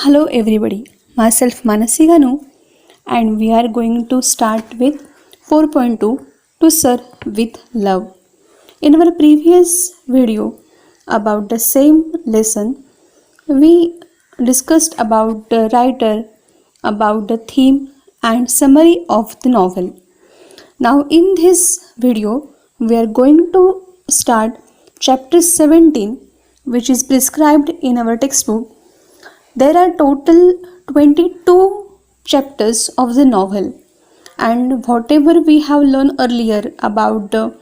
Hello everybody, myself Manasi Ganu and we are going to start with 4.2 to serve with love. In our previous video about the same lesson, we discussed about the writer, about the theme and summary of the novel. Now in this video, we are going to start chapter 17 which is prescribed in our textbook. There are total 22 chapters of the novel, and whatever we have learned earlier about the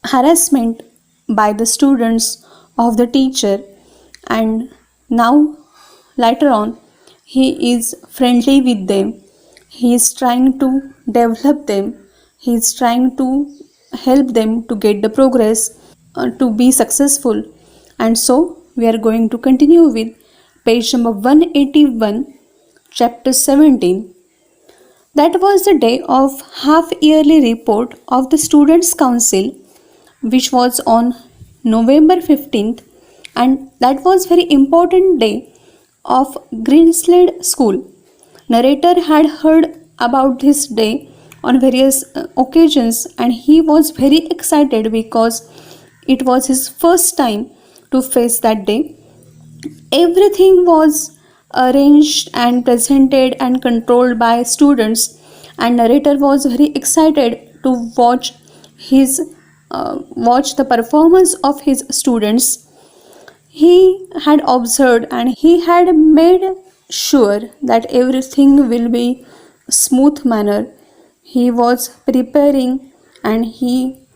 harassment by the students of the teacher, and now later on he is friendly with them, he is trying to develop them, he is trying to help them to get the progress, to be successful. And so we are going to continue with page number 181, chapter 17. That was the day of half-yearly report of the Students' Council, which was on November 15th, and that was very important day of Greenslade School. Narrator had heard about this day on various occasions, and he was very excited because it was his first time to face that day. Everything was arranged and presented and controlled by students, and narrator was very excited to watch the performance of his students. He had observed and he had made sure that everything will be smooth manner. He was preparing and he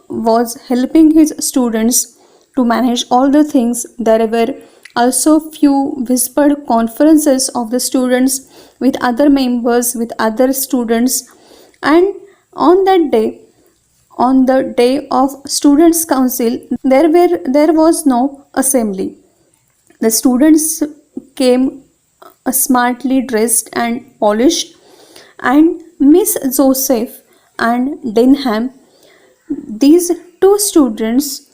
was helping his students to manage all the things. There were also few whispered conferences of the students with other members, with other students, and on that day, on the day of Students' Council, there was no assembly. The students came smartly dressed and polished, and Miss Joseph and Denham, these two students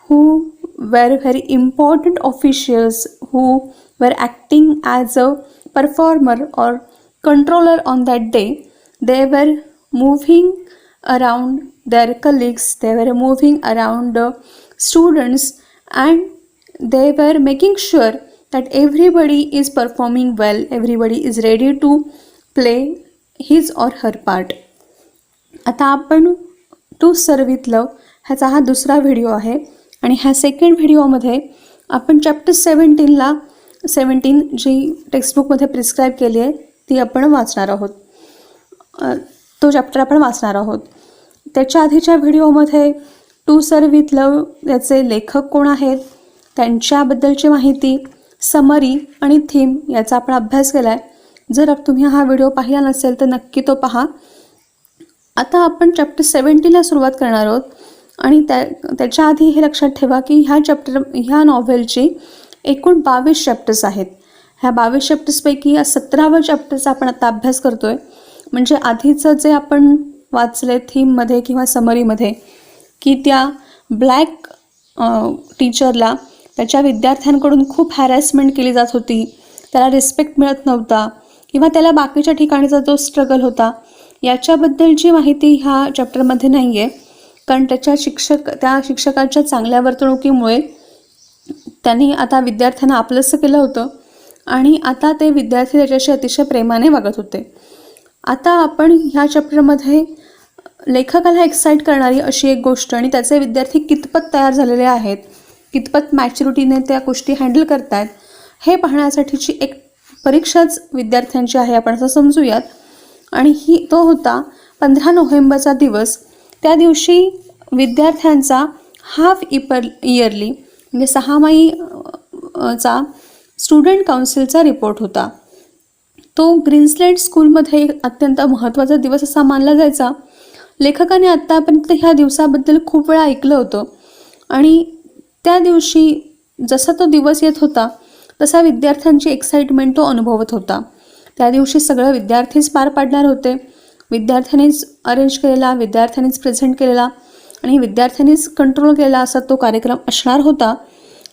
who were very important officials who were acting as a performer or controller on that day, they were moving around their colleagues, they were moving around the students, and they were making sure that everybody is performing well, everybody is ready to play his or her part. आता आपण to serve with लव ह्याचा हा दुसरा video आहे, आणि ह्या second व्हिडिओमध्ये आपण चॅप्टर 17 जी टेक्स्टबुकमध्ये प्रिस्क्राईब केली आहे ती आपण वाचणार आहोत. तो चॅप्टर आपण वाचणार आहोत. त्याच्या आधीच्या व्हिडिओमध्ये टू सर्व विथ लव याचे लेखक कोण आहेत, त्यांच्याबद्दलची माहिती, समरी आणि थीम याचा आपण अभ्यास केला आहे. जर तुम्ही हा व्हिडिओ पाहिला नसेल तर नक्की तो पहा. आता आपण चॅप्टर 17ला सुरुवात करणार आहोत, आणि त्याच्या आधी हे लक्षात ठेवा की ह्या नॉव्हेलची एकूण 22 चॅप्टर्स आहेत. ह्या 22 चॅप्टर्सपैकी या 17व्या चॅप्टरचा आपण आता अभ्यास करतोय. म्हणजे आधीचं जे आपण वाचले थीममध्ये किंवा समरीमध्ये की त्या ब्लॅक टीचरला त्याच्या विद्यार्थ्यांकडून खूप हॅरॅसमेंट केली जात होती, त्याला रिस्पेक्ट मिळत नव्हता, किंवा त्याला बाकीच्या ठिकाणीचा जो स्ट्रगल होता याच्याबद्दलची माहिती ह्या चॅप्टरमध्ये नाही आहे. कारण त्या शिक्षकाच्या चांगल्या वर्तणुकीमुळे त्यांनी आता विद्यार्थ्यांना आपलंसं केलं होतं, आणि आता ते विद्यार्थी त्याच्याशी अतिशय प्रेमाने वागत होते. आता आपण ह्या चॅप्टरमध्ये लेखकाला एक्साईट करणारी अशी एक गोष्ट, आणि त्याचे विद्यार्थी कितपत तयार झालेले आहेत, कितपत मॅच्युरिटीने त्या गोष्टी हँडल करतायत हे पाहण्यासाठीची एक परीक्षाच विद्यार्थ्यांची आहे, आपण असं समजूयात. आणि तो होता 15 नोव्हेंबरचा दिवस. त्या दिवशी विद्यार्थ्यांचा हाफ इयरली म्हणजे 6माहीचा स्टुडंट काउन्सिलचा रिपोर्ट होता. तो ग्रीनस्लेड स्कूलमध्ये एक अत्यंत महत्त्वाचा दिवस असा मानला जायचा. लेखकाने आत्तापर्यंत ह्या दिवसाबद्दल खूप वेळा ऐकलं होतं, आणि त्या दिवशी जसा तो दिवस येत होता तसा विद्यार्थ्यांची एक्साइटमेंट तो अनुभवत होता. त्या दिवशी सगळं विद्यार्थीच पार पाडणार होते. विद्यार्थ्यांनीच अरेंज केलेला, विद्यार्थ्यांनीच प्रेझेंट केलेला आणि विद्यार्थ्यांनीच कंट्रोल केलेला असा तो कार्यक्रम असणार होता.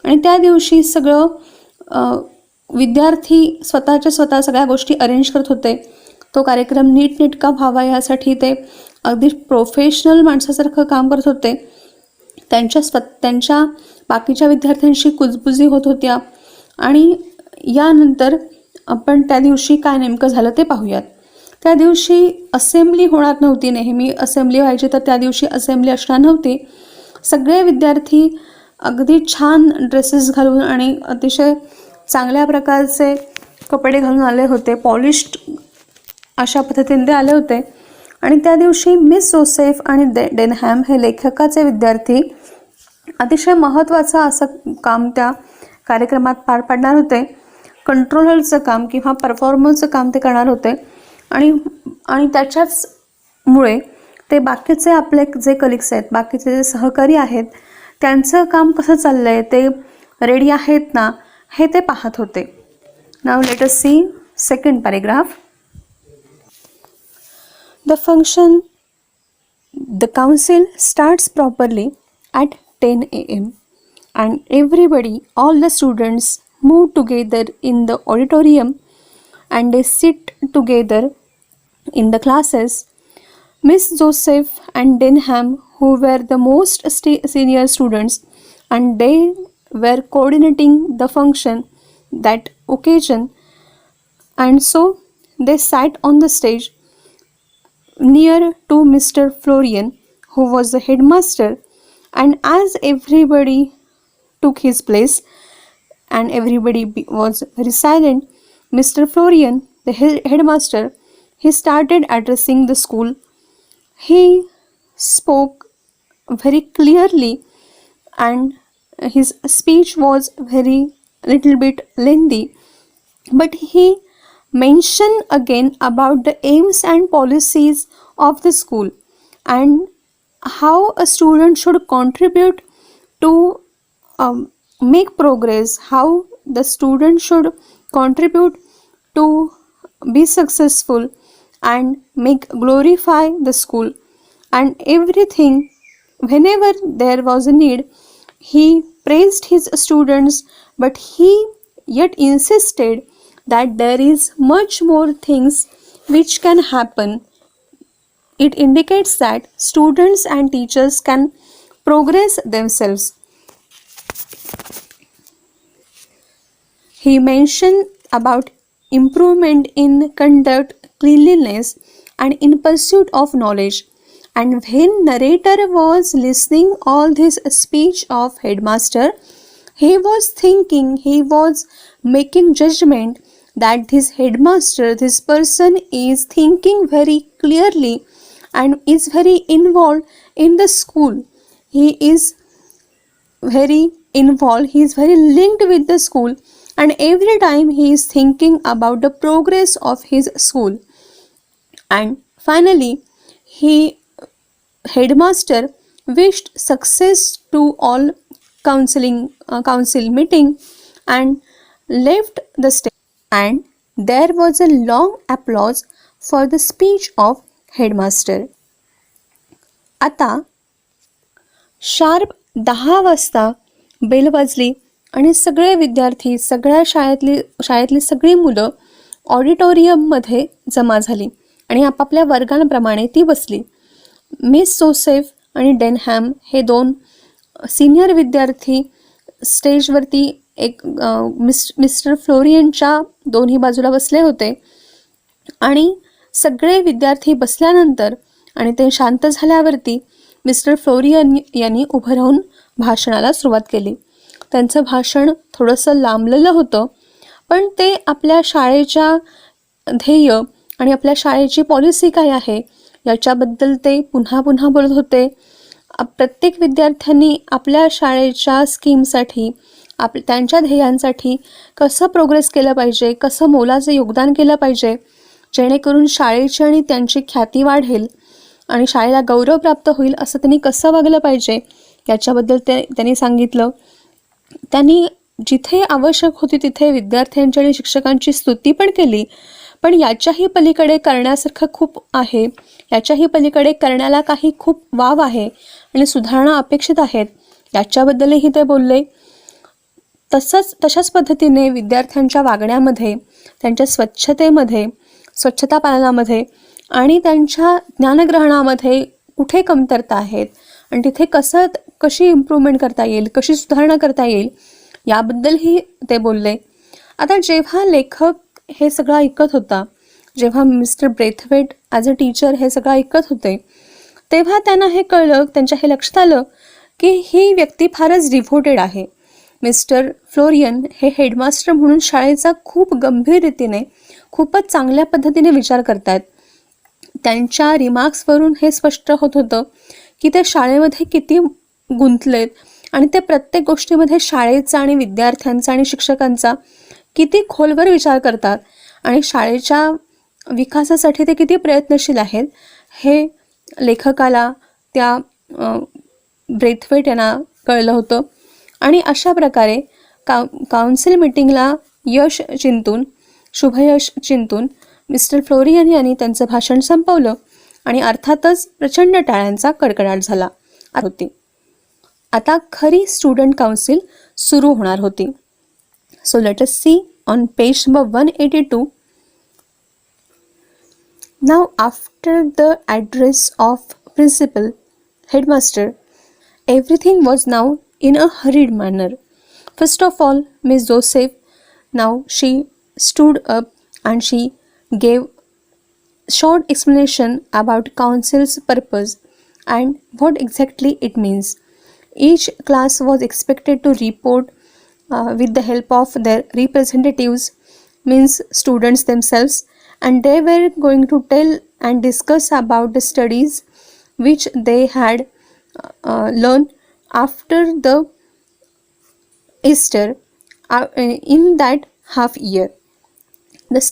आणि त्या दिवशी सगळं विद्यार्थी स्वतः सगळ्या गोष्टी अरेंज करत होते. तो कार्यक्रम नीटनेटका व्हावा यासाठी ते अगदी प्रोफेशनल माणसासारखं काम करत होते. त्यांच्या बाकीच्या विद्यार्थ्यांशी कुजबुजी होत होत्या. आणि यानंतर आपण त्या दिवशी काय नेमकं झालं ते पाहूयात. त्या दिवशी असेंब्ली होणार नव्हती. नेहमी असेंब्ली व्हायची तर त्या दिवशी असेंब्ली असणार नव्हती. सगळे विद्यार्थी अगदी छान ड्रेसेस घालून आणि अतिशय चांगल्या प्रकारचे कपडे घालून आले होते. पॉलिश्ड अशा पद्धतीने ते आले होते. आणि त्या दिवशी मिस जोसेफ आणि डेनहॅम हे लेखकाचे विद्यार्थी अतिशय महत्त्वाचं असं काम त्या कार्यक्रमात पार पाडणार होते. कंट्रोलरचं काम किंवा परफॉर्मन्सचं काम ते करणार होते. आणि त्याच्याचमुळे ते बाकीचे आपले जे कलिग्स आहेत, बाकीचे जे सहकारी आहेत, त्यांचं काम कसं चाललं आहे, ते रेडी आहेत ना, हे ते पाहत होते. नाव let us see second paragraph. The function, the council starts properly at 10 a.m. and everybody, all the students move together in the auditorium and they sit together in the classes. Miss Joseph and Denham, who were the most senior students, and they were coordinating the function that occasion, and so they sat on the stage near to Mr. Florian, who was the headmaster, and as everybody took his place and everybody was very silent, Mr. Florian, the headmaster, he started addressing the school. He spoke very clearly and his speech was very little bit lengthy, but he mention again about the aims and policies of the school and how a student should contribute to make progress, how the student should contribute to be successful and make glorify the school and everything. Whenever there was a need, he praised his students, but he yet insisted that there is much more things which can happen. It indicates that students and teachers can progress themselves. He mentioned about improvement in conduct, cleanliness, and in pursuit of knowledge. And when narrator was listening all this speech of headmaster, he was thinking, he was making judgment that this headmaster, this person is thinking very clearly and is very involved in the school. He is very involved, he is very linked with the school, and every time he is thinking about the progress of his school. And finally, headmaster wished success to all council meeting and left the stage. And there was a long applause for the speech of headmaster. आता sharp 10 वाजता bell वाजली आणि सगळे विद्यार्थी, सगळ्या शाळेतली सगळी मुलं ऑडिटोरियममध्ये जमा झाली आणि आपापल्या वर्गांप्रमाणे ती बसली. मिस जोसेफ आणि डेनहॅम हे 2 सिनियर विद्यार्थी स्टेजवरती मिस्टर फ्लोरियनच्या दोन्ही बाजूला बसले होते. आणि सगळे विद्यार्थी बसल्यानंतर आणि ते शांत झाल्यावरती मिस्टर फ्लोरियन यांनी उभं राहून भाषणाला सुरुवात केली. त्यांचं भाषण थोडंसं लांबलेलं होतं, पण ते आपल्या शाळेच्या ध्येय आणि आपल्या शाळेची पॉलिसी काय आहे याच्याबद्दल ते पुन्हा पुन्हा बोलत होते. प्रत्येक विद्यार्थ्यांनी आपल्या शाळेच्या स्कीमसाठी, त्यांच्या ध्येयांसाठी कसं प्रोग्रेस केलं पाहिजे, कसं मोलाचं योगदान केलं पाहिजे, जेणेकरून शाळेची आणि त्यांची ख्याती वाढेल आणि शाळेला गौरव प्राप्त होईल, असं त्यांनी कसं वागलं पाहिजे याच्याबद्दल त्यांनी सांगितलं. त्यांनी जिथे आवश्यक होती तिथे विद्यार्थ्यांची आणि शिक्षकांची स्तुती पण केली, पण याच्याही पलीकडे करण्यासारखं खूप आहे, याच्याही पलीकडे करण्याला काही खूप वाव आहे आणि सुधारणा अपेक्षित आहेत याच्याबद्दलही ते बोलले. तशाच पद्धतीने विद्यार्थ्यांच्या वागण्यामध्ये, त्यांच्या स्वच्छता पालनामध्ये आणि त्यांच्या ज्ञानग्रहणामध्ये कुठे कमतरता आहेत आणि तिथे कशी इम्प्रूव्हमेंट करता येईल, कशी सुधारणा करता येईल, याबद्दलही ते बोलले. आता जेव्हा लेखक हे सगळं ऐकत होता, जेव्हा Mister Braithwaite as a teacher हे सगळं ऐकत होते, तेव्हा त्यांना हे कळलं, त्यांच्या हे लक्षात आलं की ही व्यक्ती फारच डिव्होटेड आहे. मिस्टर फ्लोरियन हे हेडमास्टर म्हणून शाळेचा खूप गंभीर रीतीने, खूपच चांगल्या पद्धतीने विचार करतात. त्यांच्या रिमार्क्सवरून हे स्पष्ट होत होतं की ते शाळेमध्ये किती गुंतलेत आणि ते प्रत्येक गोष्टीमध्ये शाळेचा आणि विद्यार्थ्यांचा आणि शिक्षकांचा किती खोलवर विचार करतात आणि शाळेच्या विकासासाठी ते किती प्रयत्नशील आहेत, हे लेखकाला त्या ब्रेथवेट यांना कळलं होतं. आणि अशा प्रकारे काउन्सिल मीटिंगला शुभयश चिंतून मिस्टर फ्लोरियन यांनी त्यांचं भाषण संपवलं आणि अर्थातच प्रचंड टाळ्यांचा कडकडाट झाला होती. आता खरी स्टुडंट काउन्सिल सुरू होणार होती. So let us see on page number 182. Now after the address of principal, headmaster, everything was now in a hurried manner. First of all, Miss Joseph, now she stood up and she gave short explanation about council's purpose and what exactly it means. Each class was expected to report with the help of their representatives, means students themselves, and they were going to tell and discuss about the studies which they had learned after the Easter in that half year. The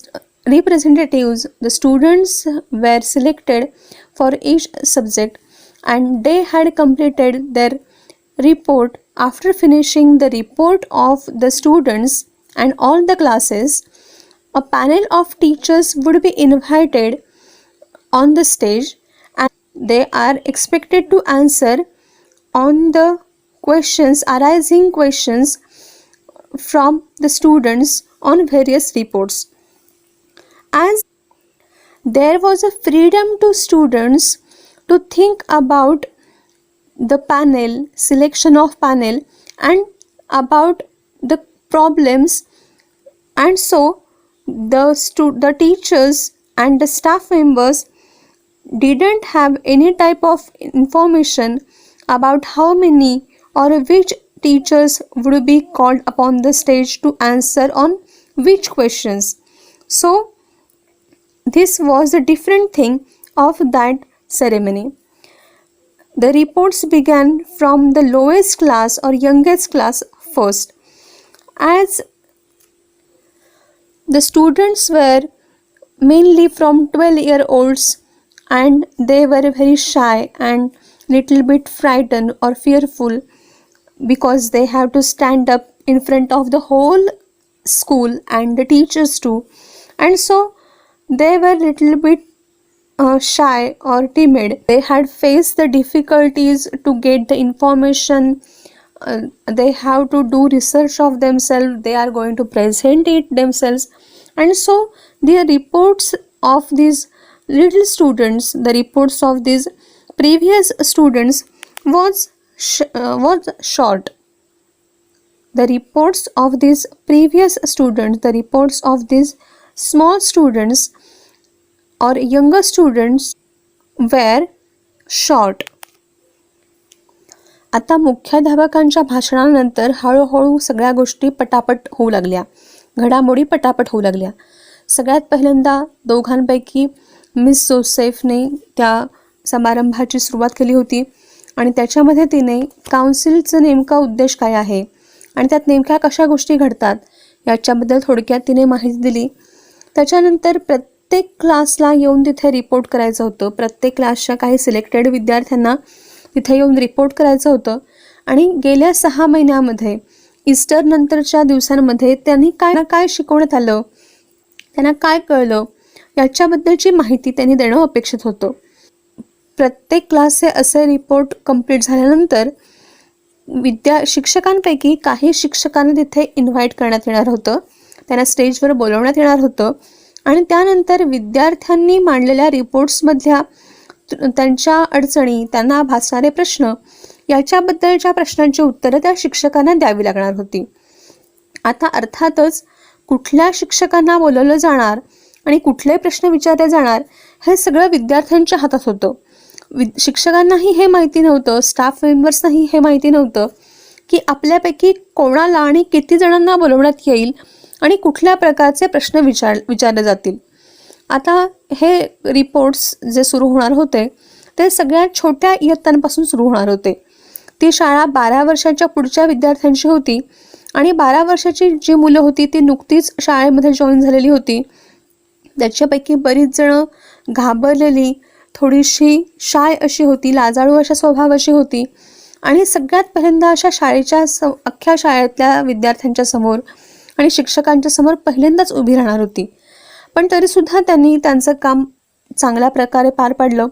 representatives, the students were selected for each subject and they had completed their report. After finishing the report of the students and all the classes, a panel of teachers would be invited on the stage and they are expected to answer on the arising questions from the students on various reports. As there was a freedom to students to think about the selection of panel and about the problems, and so the teachers and the staff members didn't have any type of information about how many or which teachers would be called upon the stage to answer on which questions. So this was a different thing of that ceremony. The reports began from the lowest class or youngest class first. As the students were mainly from 12-year-olds and they were very shy and little bit frightened or fearful because they have to stand up in front of the whole school and the teachers too, and so they were little bit shy or timid. They had faced the difficulties to get the information. They have to do research of themselves, they are going to present it themselves, and so the reports of these little students, the reports of these previous students was short. The reports of these previous students, the reports of these small students or younger students were short. आता मुख्याध्यापकांच्या भाषणानंतर हळूहळू सगळ्या गोष्टी पटापट होऊ लागल्या, घडामोडी पटापट होऊ लागल्या. सगळ्यात पहिल्यांदा दोघांपैकी मिस जोसेफने त्या समारंभाची सुरुवात केली होती आणि त्याच्यामध्ये तिने काउन्सिलचं नेमका उद्देश काय आहे आणि त्यात नेमक्या कशा गोष्टी घडतात याच्याबद्दल थोडक्यात तिने माहिती दिली. त्याच्यानंतर प्रत्येक क्लासला येऊन तिथे रिपोर्ट करायचं होतं. प्रत्येक क्लासच्या काही सिलेक्टेड विद्यार्थ्यांना तिथे येऊन रिपोर्ट करायचं होतं आणि गेल्या 6 महिन्यामध्ये ईस्टर नंतरच्या दिवसांमध्ये त्यांनी काय शिकवण्यात आलं, त्यांना काय कळलं याच्याबद्दलची माहिती त्यांनी देणं अपेक्षित होतं. प्रत्येक क्लासचे असे रिपोर्ट कंप्लीट झाल्यानंतर शिक्षकांपैकी काही शिक्षकांना तिथे इन्व्हाइट करण्यात येणार होतं, त्यांना स्टेजवर बोलवण्यात येणार होतं आणि त्यानंतर विद्यार्थ्यांनी मांडलेल्या रिपोर्ट्समधल्या त्यांच्या अडचणी, त्यांना भासणारे प्रश्न, याच्याबद्दलच्या प्रश्नांची उत्तरं त्या शिक्षकांना द्यावी लागणार होती. आता अर्थातच कुठल्या शिक्षकांना बोलवलं जाणार आणि कुठले प्रश्न विचारले जाणार हे सगळं विद्यार्थ्यांच्या हातात होतं. शिक्षकांनाही हे माहिती नव्हतं, स्टाफ मेंबर्सनाही हे माहिती नव्हतं की आपल्यापैकी कोणाला आणि किती जणांना बोलवण्यात येईल आणि कुठल्या प्रकारचे प्रश्न विचारले जातील. आता हे रिपोर्ट्स जे सुरू होणार होते ते सगळ्यात छोट्या इयत्तांपासून सुरू होणार होते. ती शाळा 12 वर्षाच्या पुढच्या विद्यार्थ्यांची होती आणि 12 वर्षाची जी मुलं होती ती नुकतीच शाळेमध्ये जॉईन झालेली होती. त्याच्यापैकी बरीच जणं घाबरलेली, थोडीशी शाय अशी होती, लाजाळू अशा स्वभावाची होती आणि सगळ्यात पहिल्यांदा अशा शाळेच्या अख्ख्या शाळेतल्या विद्यार्थ्यांच्या समोर आणि शिक्षकांच्या समोर पहिल्यांदाच उभी राहणार होती. पण तरीसुद्धा त्यांनी त्यांचं काम चांगल्या प्रकारे पार पाडलं.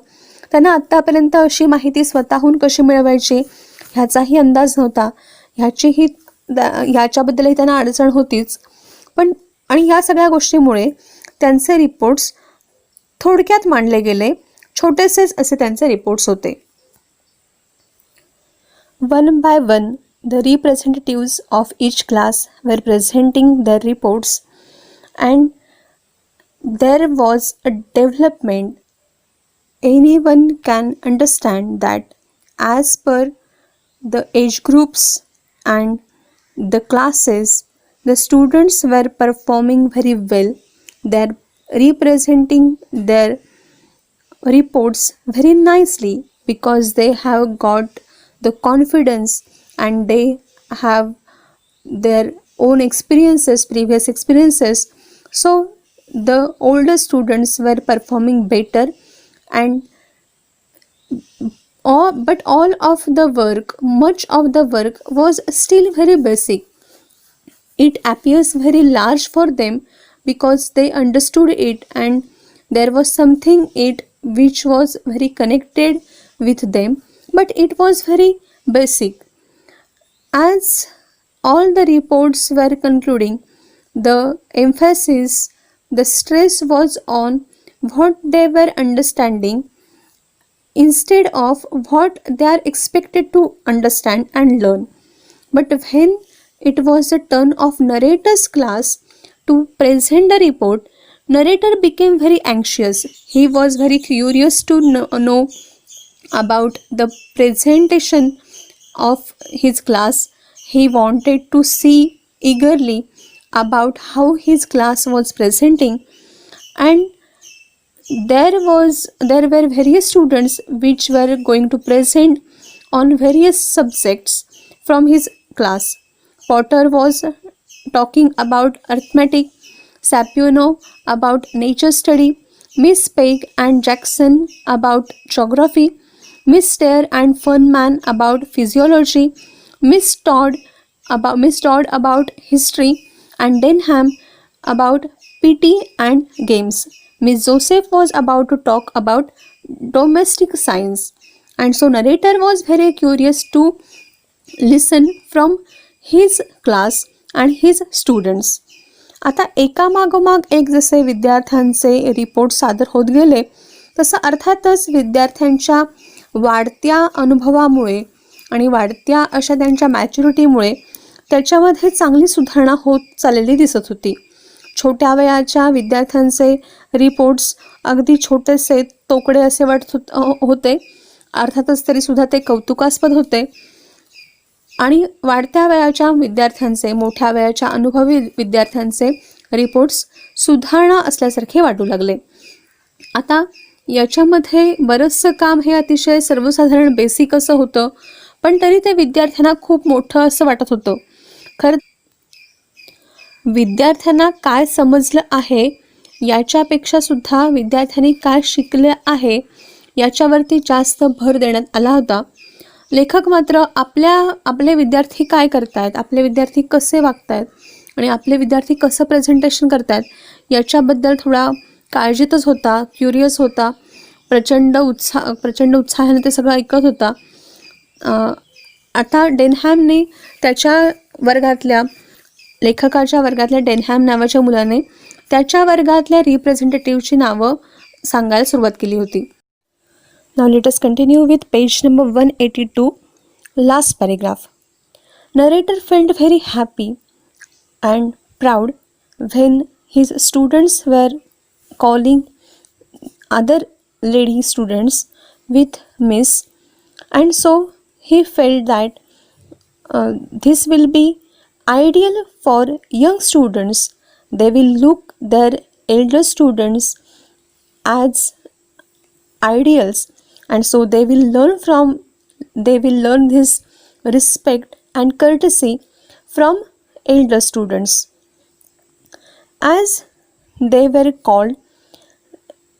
त्यांना आत्तापर्यंत अशी माहिती स्वतःहून कशी मिळवायची ह्याचाही अंदाज नव्हता, ह्याच्याबद्दलही त्यांना अडचण होतीच. पण आणि या सगळ्या गोष्टीमुळे त्यांचे रिपोर्ट्स थोडक्यात मांडले गेले, छोटेसेच असे त्यांचे रिपोर्ट्स होते. One by one the representatives of each class were presenting their reports and there was a development. Anyone can understand that as per the age groups and the classes, the students were performing very well. They are representing their reports very nicely because they have got the confidence and they have their own experiences, previous experiences. So the older students were performing better and all of the work, much of the work was still very basic. It appears very large for them because they understood it and there was something it which was very connected with them, but it was very basic. As all the reports were concluding, the emphasis, the stress was on what they were understanding instead of what they are expected to understand and learn. But when it was the turn of narrator's class to present the report, narrator became very anxious. He was very curious to know about the presentation of his class. He wanted to see eagerly about how his class was presenting, and there were various students which were going to present on various subjects from his class. Potter was talking about arithmetic, Sapino about nature study, Miss Peg and Jackson about geography, Miss Stair and Funman about physiology, Miss Todd about history, and Denham about PT and games. Miss Joseph was about to talk about domestic science, and so narrator was very curious to listen from his class and his students. आता एकामागोमाग एक जसे विद्यार्थ्यांचे report सादर होत गेले तसं अर्थातच विद्यार्थ्यांच्या वाढत्या अनुभवामुळे आणि वाढत्या अशा त्यांच्या मॅच्युरिटीमुळे त्याच्यामध्ये चांगली सुधारणा होत चाललेली दिसत होती. छोट्या वयाच्या विद्यार्थ्यांचे रिपोर्ट्स अगदी छोटेसे तोकडे असे वाटत होते, अर्थातच तरीसुद्धा ते कौतुकास्पद होते. आणि वाढत्या वयाच्या विद्यार्थ्यांचे, मोठ्या वयाच्या अनुभवी विद्यार्थ्यांचे रिपोर्ट्स सुधारणा असल्यासारखे वाटू लागले. आता याच्यामध्ये बरंचसं काम हे अतिशय सर्वसाधारण बेसिक असं होतं, पण तरी ते विद्यार्थ्यांना खूप मोठं असं वाटत होतं. खरं विद्यार्थ्यांना काय समजलं आहे याच्यापेक्षा सुद्धा विद्यार्थ्यांनी काय शिकले आहे याच्यावरती जास्त भर देण्यात आला होता. लेखक मात्र आपले विद्यार्थी काय करतायत, आपले विद्यार्थी कसे वागतायत आणि आपले विद्यार्थी कसं प्रेझेंटेशन करतायत याच्याबद्दल थोडा काळजीतच होता, क्युरियस होता. प्रचंड उत्साहाने ते सगळं ऐकत होता. आता डेनहॅमने त्याच्या वर्गातल्या लेखकाच्या वर्गातल्या डेनहॅम नावाच्या मुलाने त्याच्या वर्गातल्या रिप्रेझेंटेटिव्हची नावं सांगायला सुरुवात केली होती. नाव let us continue with page number 182, last paragraph. Narrator felt very happy and proud when his students were calling other lady students with Miss, and so he felt that this will be ideal for young students. They will look their elder students as ideals, and so they will learn this respect and courtesy from elder students. As they were called,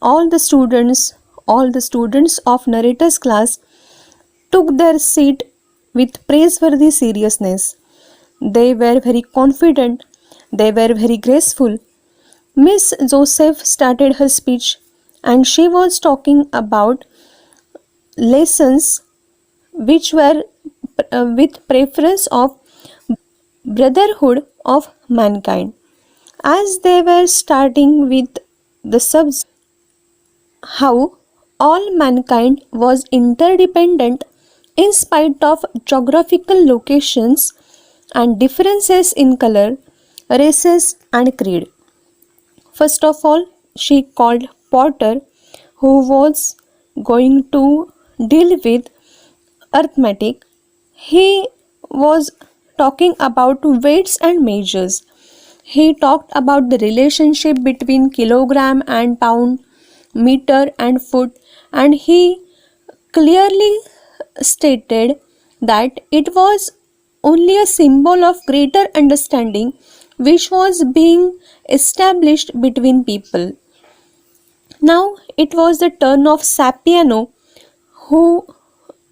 all the students of narrator's class took their seat with praiseworthy seriousness. They were very confident, they were very graceful. Miss Joseph started her speech, and she was talking about lessons which were with preference of brotherhood of mankind. As they were starting with the subject how all mankind was interdependent in spite of geographical locations and differences in color, races and creed. First of all, she called Potter, who was going to deal with arithmetic. He was talking about weights and measures. He talked about the relationship between kilogram and pound, meter and foot, and he clearly stated that it was only a symbol of greater understanding which was being established between people. Now it was the turn of Sapiano, who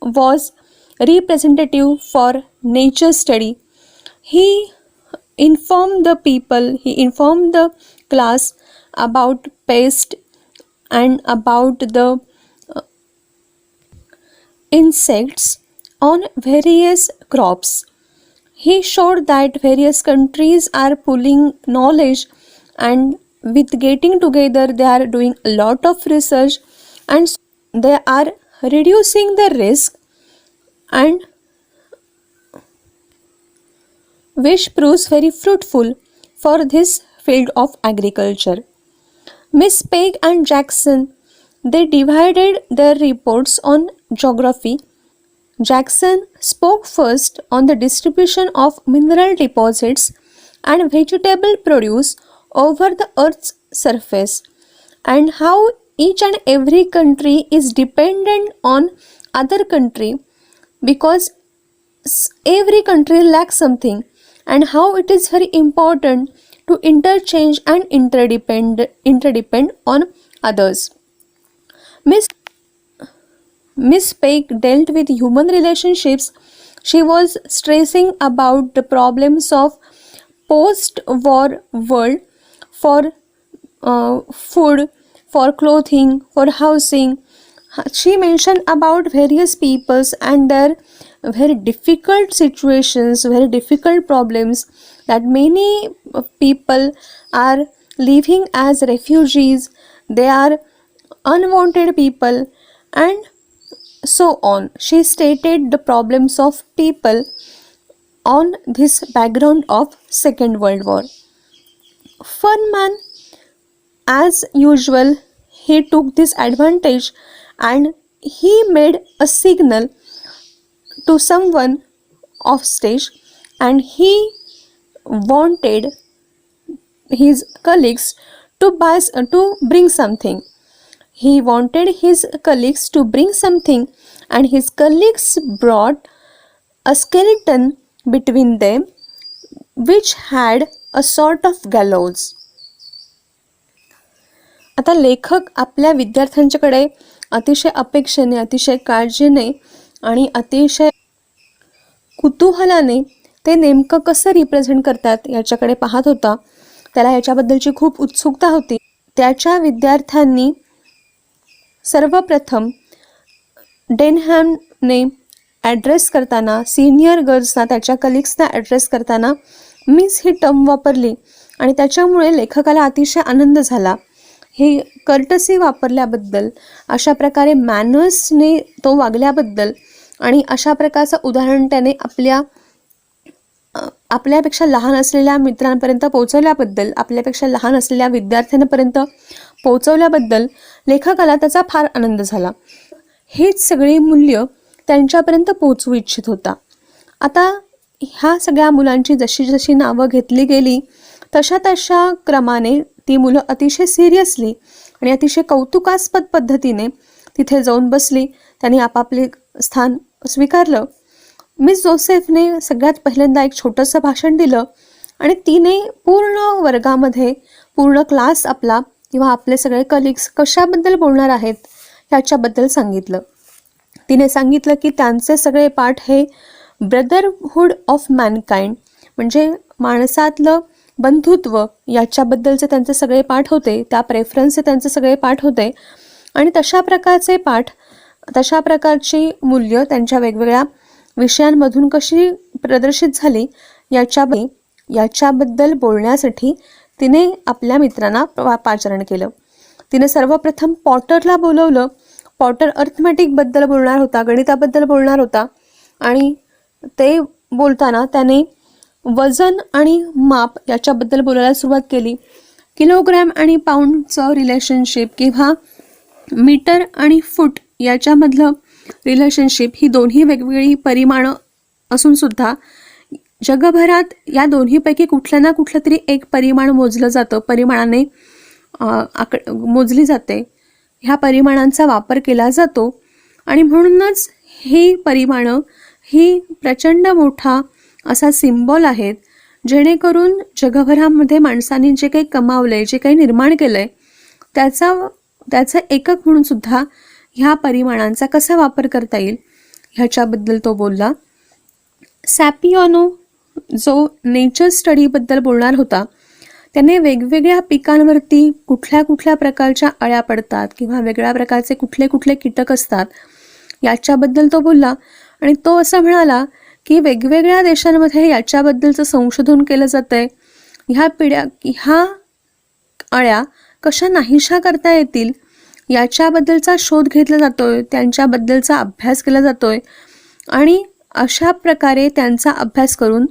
was representative for nature study. He informed the class about pest and about the insects on various crops. He showed that various countries are pulling knowledge, and with getting together they are doing a lot of research, and they are reducing the risk, and which proves very fruitful for this field of agriculture. Miss Peg and Jackson, they divided their reports on geography. Jackson spoke first on the distribution of mineral deposits and vegetable produce over the earth's surface, and how each and every country is dependent on other country because every country lacks something, and how it is very important to interchange and interdepend on others. Miss Peg dealt with human relationships. She was stressing about the problems of post-war world for food, for clothing, for housing. She mentioned about various peoples and their very difficult situations, very difficult problems, that many people are living as refugees, they are unwanted people, and so on. She stated the problems of people on this background of Second World War. Funman, as usual, he took this advantage and he made a signal to someone off stage, and he wanted his colleagues to bring something. He wanted his colleagues to bring something, and his colleagues brought a skeleton between them which had a sort of gallows. आता लेखक आपल्या विद्यार्थ्यांच्याकडे अतिशय अपेक्षेने, अतिशय काळजीने आणि अतिशय कुतूहलाने ते नेमकं कसं रिप्रेझेंट करतात याच्याकडे पाहत होता. त्याला याच्याबद्दलची खूप उत्सुकता होती. त्याच्या विद्यार्थ्यांनी सर्वप्रथम डेनहॅमने ॲड्रेस करताना, सिनियर गर्ल्सना, त्याच्या कलिग्सना ॲड्रेस करताना मिस ही टर्म वापरली आणि त्याच्यामुळे लेखकाला अतिशय आनंद झाला. हे कर्टसी वापरल्याबद्दल, अशा प्रकारे मॅनर्सने तो वागल्याबद्दल आणि अशा प्रकारचं उदाहरण त्याने आपल्यापेक्षा लहान असलेल्या मित्रांपर्यंत पोहोचवल्याबद्दल, आपल्यापेक्षा लहान असलेल्या विद्यार्थ्यांपर्यंत पोहोचवल्याबद्दल लेखकाला त्याचा फार आनंद झाला. हेच सगळे मूल्य त्यांच्यापर्यंत पोहोचवू इच्छित होता. आता ह्या सगळ्या मुलांची जशी जशी नावं घेतली गेली तशा तशा क्रमाने ती मुलं अतिशय सिरियसली आणि अतिशय कौतुकास्पद पद्धतीने तिथे जाऊन बसली. त्यांनी आपापले स्थान स्वीकारलं. मिस जोसेफने सगळ्यात पहिल्यांदा एक छोटंसं भाषण दिलं आणि तिने पूर्ण वर्गामध्ये, पूर्ण क्लास आपला किंवा आपले सगळे कलिग्स कशाबद्दल बोलणार आहेत ह्याच्याबद्दल सांगितलं. तिने सांगितलं की त्यांचे सगळे पाठ हे ब्रदरहूड ऑफ मॅनकाइंड म्हणजे माणसातलं बंधुत्व याच्याबद्दलचे त्यांचे सगळे पाठ होते, त्या प्रेफरन्सचे त्यांचे सगळे पाठ होते आणि तशा प्रकारचे पाठ, तशा प्रकारची मूल्य त्यांच्या वेगवेगळ्या विषयांमधून कशी प्रदर्शित झाली याच्याबद्दल बोलण्यासाठी तिने आपल्या मित्रांना पाचारण केलं. तिने सर्वप्रथम पॉटरला बोलवलं. पॉटर अर्थमॅटिकबद्दल बोलणार होता, गणिताबद्दल बोलणार होता आणि ते बोलताना त्याने वजन आणि माप याच्याबद्दल बोलायला सुरुवात केली. किलोग्रॅम आणि पाऊंडचं रिलेशनशिप किंवा मीटर आणि फूट याच्यामधलं रिलेशनशिप ही दोन्ही वेगवेगळी परिमाणं असून सुद्धा जगभरात या दोन्हीपैकी कुठलं ना कुठलं तरी एक परिमाण मोजलं जातं, परिमाणाने मोजली जाते, ह्या परिमाणांचा वापर केला जातो आणि म्हणूनच ही परिमाणं ही प्रचंड मोठा असा सिम्बॉल आहेत, जेणेकरून जगभरामध्ये माणसांनी जे काही कमावलंय, जे काही निर्माण केलंय त्याचं एकक म्हणून सुद्धा ह्या परिमाणांचा कसा वापर करता येईल ह्याच्याबद्दल तो बोलला. सॅपियानो जो नेचर स्टडीबद्दल बोलणार होता त्याने वेगवेगळ्या पिकांवरती कुठल्या कुठल्या प्रकारच्या अळ्या पडतात किंवा वेगळ्या प्रकारचे कुठले कुठले कीटक असतात याच्याबद्दल तो बोलला आणि तो असं म्हणाला की वेगवेगळ्या देशांमध्ये याच्याबद्दलचं संशोधन केलं जातंय. ह्या अळ्या कशा नाहीशा करता येतील याच्याबद्दलचा शोध घेतला जातोय, त्यांच्याबद्दलचा अभ्यास केला जातोय आणि अशा प्रकारे त्यांचा अभ्यास करून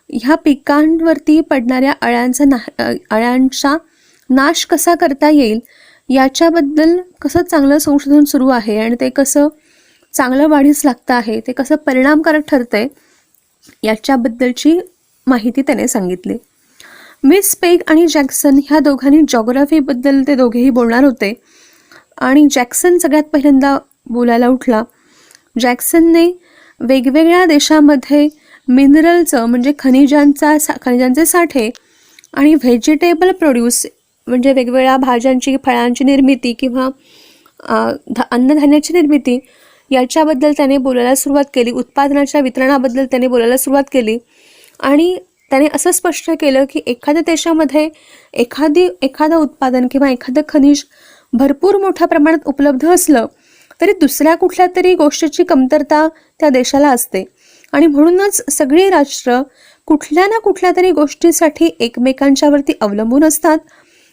ह्या पिकांवरती पडणाऱ्या अळ्यांचा नाश कसा करता येईल याच्याबद्दल कसं चांगलं संशोधन सुरू आहे आणि ते कसं चांगलं वाढीस लागतं आहे, ते कसं परिणामकारक ठरतंय याच्याबद्दलची माहिती त्याने सांगितली. मिस पेग आणि जॅक्सन ह्या दोघांनी जॉग्राफीबद्दल ते दोघेही बोलणार होते आणि जॅक्सन सगळ्यात पहिल्यांदा बोलायला उठला. जॅक्सनने वेगवेगळ्या देशामध्ये मिनरलचं म्हणजे खनिजांचे साठे आणि व्हेजिटेबल प्रोड्यूस म्हणजे वेगवेगळ्या भाज्यांची, फळांची निर्मिती किंवा अन्नधान्याची निर्मिती याच्याबद्दल त्याने बोलायला सुरुवात केली. उत्पादनाच्या वितरणाबद्दल त्याने बोलायला सुरुवात केली आणि त्याने असं स्पष्ट केलं की एखाद्या देशामध्ये एखादं उत्पादन किंवा एखादं खनिज भरपूर मोठ्या प्रमाणात उपलब्ध असलं तरी दुसऱ्या कुठल्या तरी गोष्टीची कमतरता त्या देशाला असते आणि म्हणूनच सगळी राष्ट्र कुठल्या ना कुठल्या तरी गोष्टीसाठी एकमेकांच्यावरती अवलंबून असतात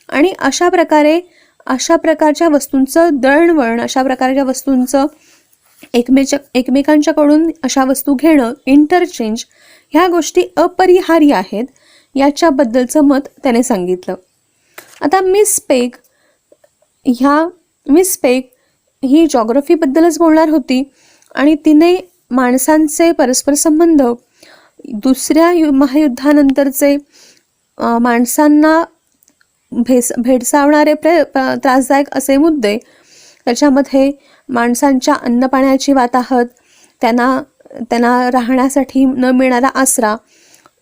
आणि अशा प्रकारच्या वस्तूंचं दळणवळण, अशा प्रकारच्या वस्तूंचं एकमेकांच्याकडून अशा वस्तू घेणं, इंटरचेंज, ह्या गोष्टी अपरिहार्य आहेत याच्याबद्दलचं मत त्याने सांगितलं. आता मिस पेग ही जॉग्रफीबद्दलच बोलणार होती आणि तिने माणसांचे परस्पर संबंध, दुसऱ्या महायुद्धानंतरचे माणसांना भेडसावणारे त्रासदायक असे मुद्दे, त्याच्यामध्ये माणसांच्या अन्नपाण्याची वाताहत, त्यांना राहण्यासाठी न मिळणारा आसरा,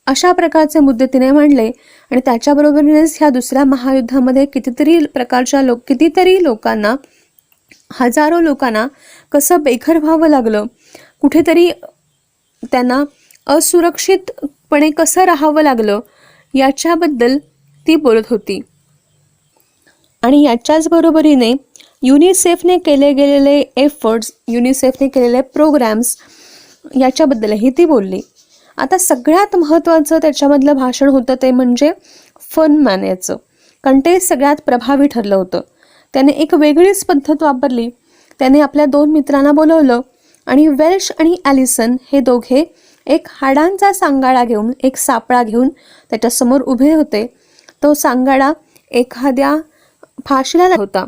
अशा प्रकारचे मुद्दे तिने मांडले आणि त्याच्याबरोबरीनेच ह्या दुसऱ्या महायुद्धामध्ये कितीतरी लोकांना, हजारो लोकांना कसं बेघर व्हावं लागलं, कुठेतरी त्यांना असुरक्षितपणे कसं राहावं लागलं याच्याबद्दल ती बोलत होती. आणि याच्याच बरोबरीने युनिसेफने केले गेलेले एफर्ट्स, युनिसेफने केलेले प्रोग्रॅम्स याच्याबद्दलही ती बोलली. आता सगळ्यात महत्त्वाचं त्याच्यामधलं भाषण होतं ते म्हणजे फनमॅन याचं, कारण ते सगळ्यात प्रभावी ठरलं होतं. त्याने एक वेगळीच पद्धत वापरली. त्याने आपल्या 2 मित्रांना बोलवलं आणि वेल्श आणि ॲलिसन हे दोघे एक हाडांचा सांगाडा घेऊन, एक सापळा घेऊन त्याच्यासमोर उभे होते. तो सांगाडा एखाद्या फाशीला होता.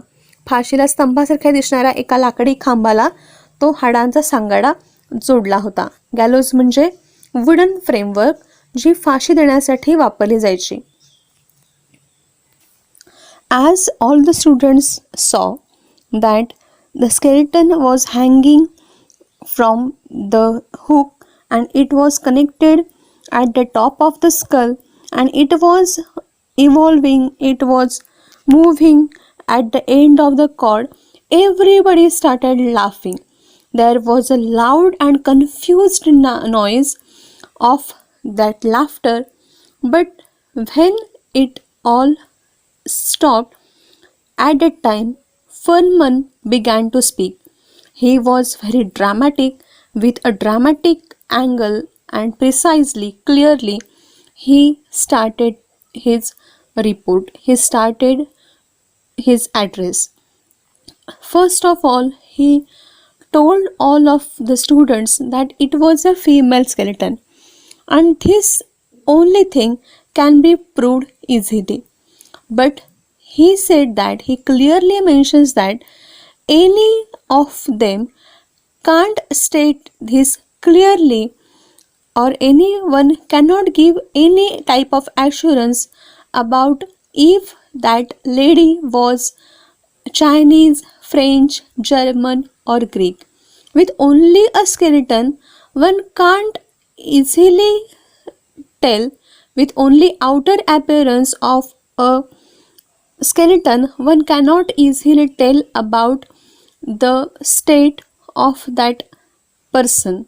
फाशीला स्तंभासारख्या दिसणाऱ्या एका लाकडी खांबाला तो हाडांचा सांगाडा जोडला होता. गॅलोज म्हणजे वुडन फ्रेमवर्क, जी फाशी देण्यासाठी वापरली जायची. As all the students saw that the skeleton was hanging from the hook and it was connected at the top of the skull and it was evolving, it was moving at the end of the cord, everybody started laughing. There was a loud and confused noise of that laughter, but when it all stopped at that time, Furman began to speak. He was very dramatic, with a dramatic angle, and precisely, clearly, he started his report. He started his address. First of all, he told all of the students that it was a female skeleton, and this only thing can be proved easily. But he said that he clearly mentions that any of them can't state this clearly, or anyone cannot give any type of assurance about if that lady was Chinese, French, German or Greek. With only a skeleton, one can't easily tell. With only outer appearance of a skeleton, one cannot easily tell about the state of that person.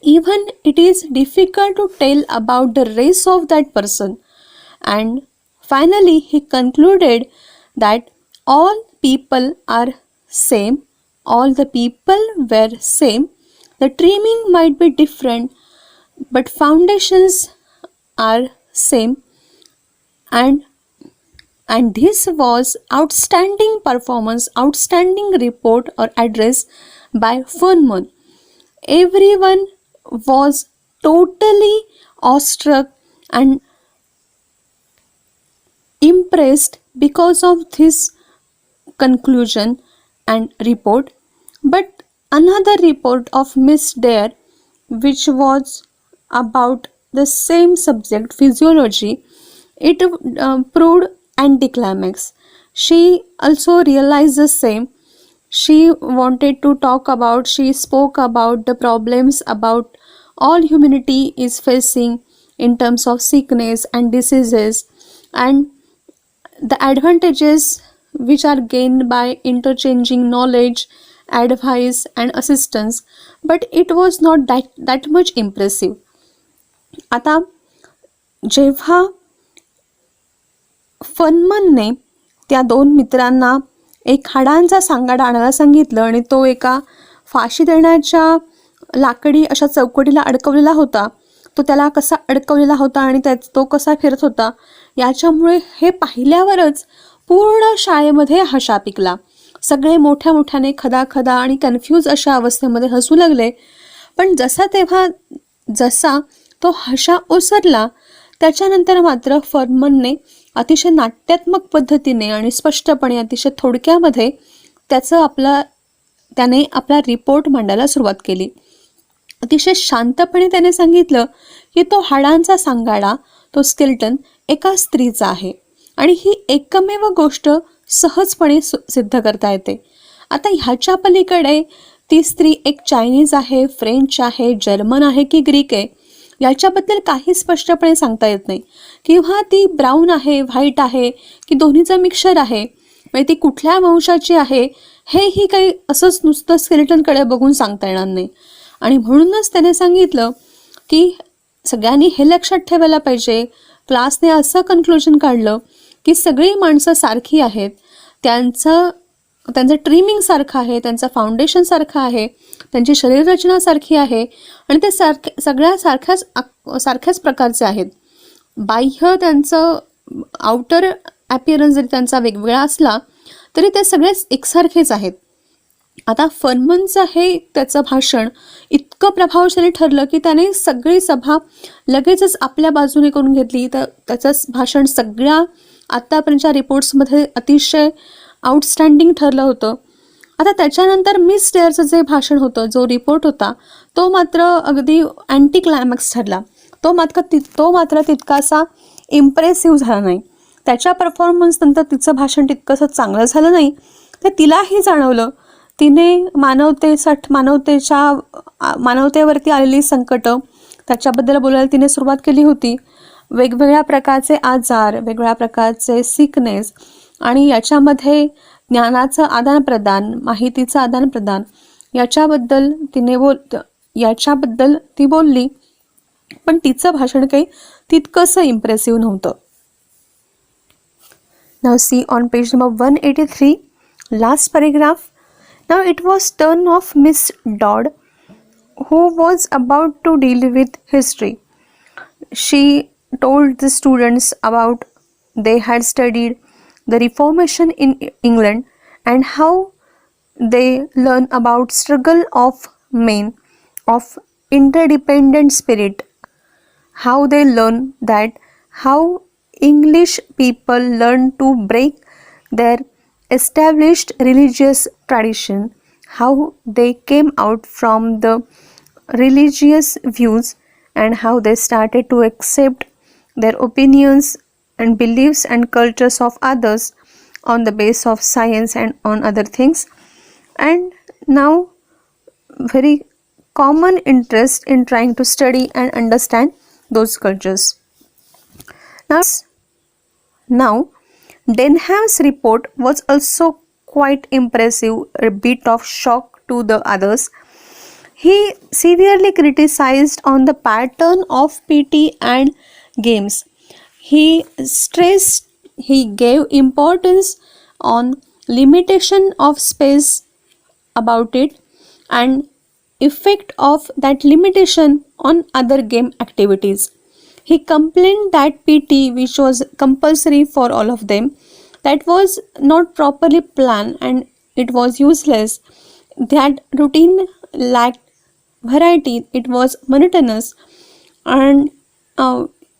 Even it is difficult to tell about the race of that person. And finally, he concluded that all people are same, all the people were same. The trimming might be different, but foundations are same. And this was outstanding performance, outstanding report or address by Furman. Everyone was totally awestruck and impressed because of this conclusion and report. But another report of Miss Dare, which was about the same subject, physiology, it proved anticlimax. She also realized the same. She wanted to talk about, she spoke about the problems about all humanity is facing in terms of sickness and diseases, and the advantages which are gained by interchanging knowledge, advice and assistance. But it was not that much impressive. आता जेव्हा फनमनने त्या 2 मित्रांना एक हाडांचा सांगाडा आणायला सांगितलं आणि तो एका फाशी देण्याच्या लाकडी अशा चौकटीला अडकवलेला होता, तो त्याला कसा अडकवलेला होता आणि तो कसा फिरत होता, याच्यामुळे हे पाहिल्यावरच पूर्ण शाळेमध्ये हशा पिकला. सगळे मोठ्या मोठ्याने खदा आणि कन्फ्यूज अशा अवस्थेमध्ये हसू लागले. पण जसा तो हशा ओसरला त्याच्यानंतर मात्र फर्मनने अतिशय नाट्यात्मक पद्धतीने आणि स्पष्टपणे अतिशय थोडक्यामध्ये त्याने आपला रिपोर्ट मांडायला सुरुवात केली. अतिशय शांतपणे त्याने सांगितलं की तो हाडांचा सांगाडा, तो स्केल्टन एका स्त्रीचा आहे आणि ही एकमेव गोष्ट सहजपणे सिद्ध करता येते. आता ह्याच्या पलीकडे ती स्त्री एक चायनीज आहे, फ्रेंच आहे, जर्मन आहे की ग्रीक आहे याच्याबद्दल काही स्पष्टपणे सांगता येत नाही, किंवा ती ब्राऊन आहे, व्हाईट आहे की दोन्हीचं मिक्सचर आहे, म्हणजे ती कुठल्या वंशाची आहे हेही काही असंच नुसतं स्केलेटनकडे बघून सांगता येणार नाही. आणि म्हणूनच त्याने सांगितलं की सगळ्यांनी हे लक्षात ठेवायला पाहिजे. क्लासने असं कन्क्लुजन काढलं की सगळी माणसं सारखी आहेत, त्यांचं त्यांचं ट्रिमिंग सारखं आहे, त्यांचं फाउंडेशन सारखं आहे, त्यांची शरीररचना सारखी आहे आणि ते सगळ्या सारख्याच प्रकारचे आहेत. बाह्य त्यांचं आउटर ॲपिअरन्स जरी त्यांचा वेगवेगळा असला तरी ते सगळेच एकसारखेच आहेत. आता फर्मनचं हे त्याचं भाषण इतकं प्रभावशाली ठरलं की त्याने सगळी सभा लगेचच आपल्या बाजूने करून घेतली. तर त्याचं भाषण सगळ्या आत्तापर्यंतच्या रिपोर्ट्समध्ये अतिशय आउटस्टँडिंग ठरलं होतं. आता त्याच्यानंतर मिस डेअरचं जे भाषण होतं, जो रिपोर्ट होता, तो मात्र अगदी अँटी क्लायमॅक्स ठरला. तो मात्र तितकासा इम्प्रेसिव्ह झाला नाही. त्याच्या परफॉर्मन्स नंतर तिचं भाषण तितकंसं चांगलं झालं नाही. तर तिलाही जाणवलं. तिने मानवतेवरती आलेली संकटं त्याच्याबद्दल बोलायला तिने सुरुवात केली होती. वेगवेगळ्या प्रकारचे आजार, वेगवेगळ्या प्रकारचे सिकनेस आणि याच्यामध्ये ज्ञानाचं आदानप्रदान, माहितीचं आदानप्रदान याच्याबद्दल ती बोलली. पण तिचं भाषण काही तितकंसं इम्प्रेसिव्ह नव्हतं. Now see on page number 183, last paragraph. Now it was turn of Miss Dodd, who was about to deal with history. She told the students about they had studied the Reformation in England and how they learn about struggle of men of interdependent spirit, how they learn that how English people learn to break their established religious tradition, how they came out from the religious views and how they started to accept their opinions and beliefs and cultures of others on the basis of science and on other things, and now very common interest in trying to study and understand those cultures. Now Denham's report was also quite impressive, a bit of shock to the others. He severely criticized on the pattern of PT and games. He gave importance on limitation of space about it and effect of that limitation on other game activities. He complained that PT, which was compulsory for all of them, that was not properly planned and it was useless. That routine lacked variety, it was monotonous, and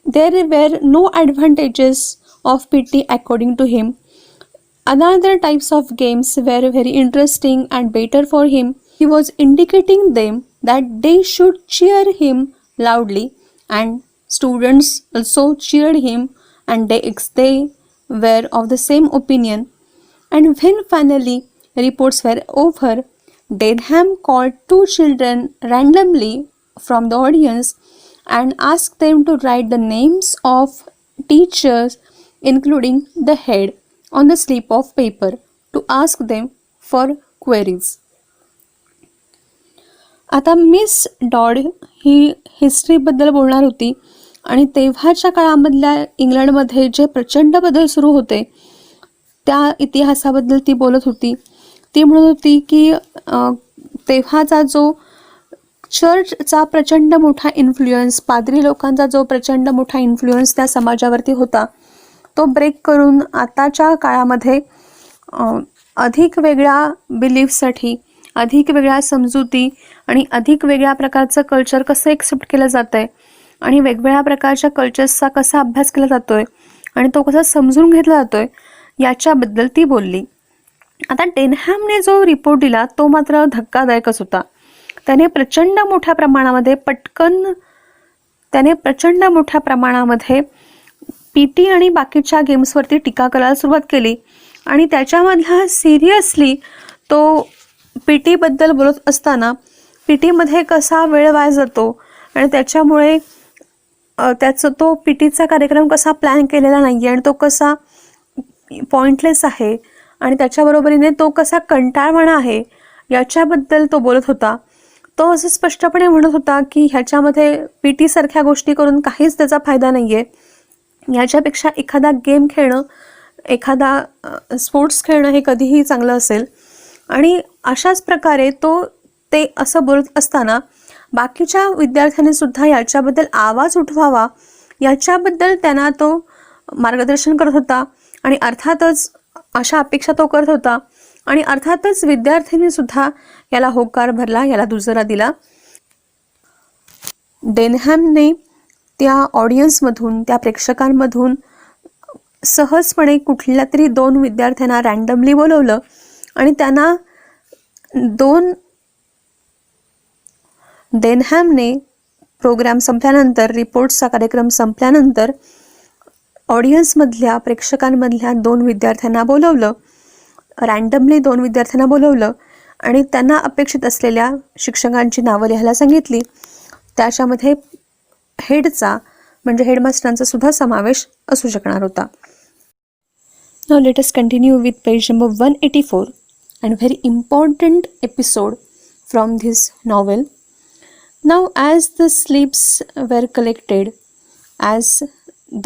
there were no advantages of PT according to him. Other types of games were very interesting and better for him. He was indicating them that they should cheer him loudly, and students also cheered him, and they were of the same opinion. And when finally reports were over, Denham called 2 children randomly from the audience and asked them to write the names of teachers, including the head, on the slip of paper to ask them for queries. आता miss dot ही हिस्ट्रीबद्दल बोलणार होती आणि तेव्हाच्या काळामधल्या इंग्लंडमध्ये जे प्रचंड बदल सुरू होते त्या इतिहासाबद्दल ती बोलत होती. ती म्हणत होती की तेव्हाचा जो चर्चचा प्रचंड मोठा इन्फ्लुएन्स, पादरी लोकांचा जो प्रचंड मोठा इन्फ्लुएन्स त्या समाजावरती होता, तो ब्रेक करून आताच्या काळामध्ये अधिक वेगळ्या बिलीफसाठी, अधिक वेगळ्या समजुती आणि अधिक वेगळ्या प्रकारचं कल्चर कसं एक्सेप्ट केलं जातं आहे आणि वेगवेगळ्या प्रकारच्या कल्चर्सचा कसा अभ्यास केला जातो आहे आणि तो कसा समजून घेतला जातो आहे याच्याबद्दल ती बोलली. आता डेनहॅमने जो रिपोर्ट दिला तो मात्र धक्कादायकच होता. त्याने प्रचंड मोठ्या प्रमाणामध्ये PT आणि बाकीच्या गेम्सवरती टीका करायला सुरुवात केली आणि त्याच्यामधला सिरियसली तो PT बोलत असताना PT कसा वेळ वाया जातो आणि त्याच्यामुळे तो PTचा कार्यक्रम कसा प्लॅन केलेला नाही आहे आणि तो कसा पॉइंटलेस आहे आणि त्याच्याबरोबरीने तो कसा कंटाळवाणा आहे याच्याबद्दल तो बोलत होता. तो असं स्पष्टपणे म्हणत होता की ह्याच्यामध्ये PT सारख्या गोष्टी करून काहीच त्याचा फायदा नाही आहे. ह्याच्यापेक्षा एखादा गेम खेळणं एखादा स्पोर्ट्स खेळणं हे कधीही चांगलं असेल. आणि अशाच प्रकारे ते असं बोलत असताना बाकीच्या विद्यार्थ्यांनी सुद्धा याच्याबद्दल आवाज उठवावा याच्याबद्दल त्यांना तो मार्गदर्शन करत होता. आणि अर्थातच अशा अपेक्षा तो करत होता. आणि अर्थातच विद्यार्थ्यांनी सुद्धा याला होकार भरला, याला दुजोरा दिला. डेनहॅमने त्या ऑडियन्समधून, त्या प्रेक्षकांमधून सहजपणे कुठल्या तरी 2 विद्यार्थ्यांना रँडमली बोलवलं आणि त्यांना डेनहॅमने प्रोग्राम संपल्यानंतर, रिपोर्ट्सचा कार्यक्रम संपल्यानंतर ऑडियन्समधल्या, प्रेक्षकांमधल्या 2 विद्यार्थ्यांना बोलवलं, रँडमली 2 विद्यार्थ्यांना बोलवलं आणि त्यांना अपेक्षित असलेल्या शिक्षकांची नावं लिहायला सांगितली. त्याच्यामध्ये हेडचा म्हणजे हेडमास्टरांचा सुद्धा समावेश असू शकणार होता. Now let us continue with page number 184 and very important episode from this novel. Now as the slips were collected, as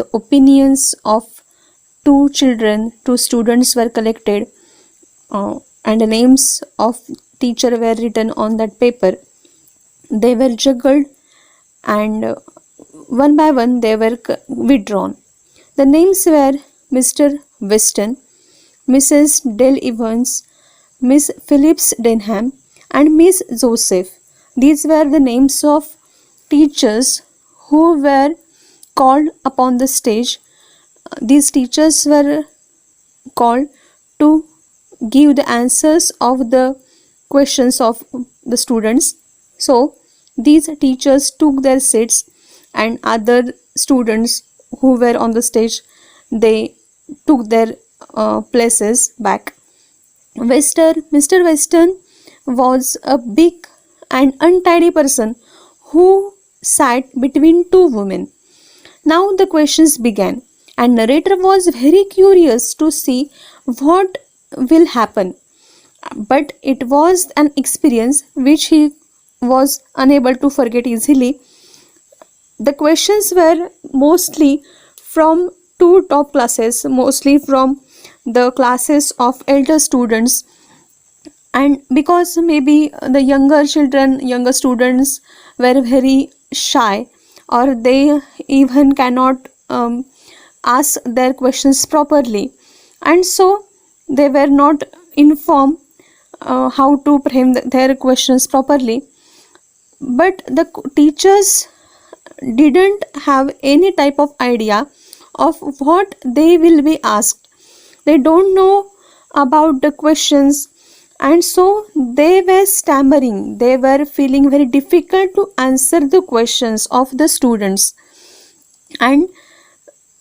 the opinions of 2 students were collected, and the names of teacher were written on that paper, they were juggled and one by one they were withdrawn. The names were Mr. Weston, Mrs. Dale Evans, Miss Phillips Denham, and Miss Joseph. These were the names of teachers who were called upon the stage. These teachers were called to give the answers of the questions of the students. So these teachers took their seats and other students who were on the stage, they took their places back. Mr. Weston was a big and untidy person who sat between 2 women. Now the questions began and narrator was very curious to see what will happen, but it was an experience which he was unable to forget easily. The questions were mostly from 2 top classes, mostly from the classes of elder students, and because maybe the younger students were very shy, or they even cannot ask their questions properly, and so they were not informed how to frame their questions properly. But the teachers didn't have any type of idea of what they will be asked. They don't know about the questions, and so they were stammering. They were feeling very difficult to answer the questions of the students, and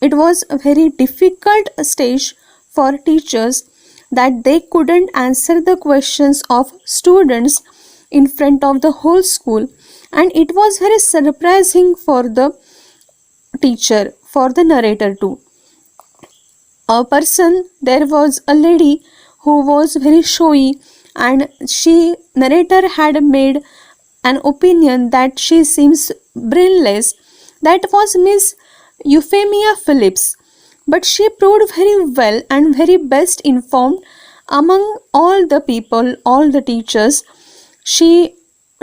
it was a very difficult stage for teachers that they couldn't answer the questions of students in front of the whole school. And it was very surprising for the teacher, for the narrator too. There was a lady who was very showy, and narrator had made an opinion that she seems brainless. That was Miss Euphemia Phillips, but she proved very well and very best informed among all the people, all the teachers. She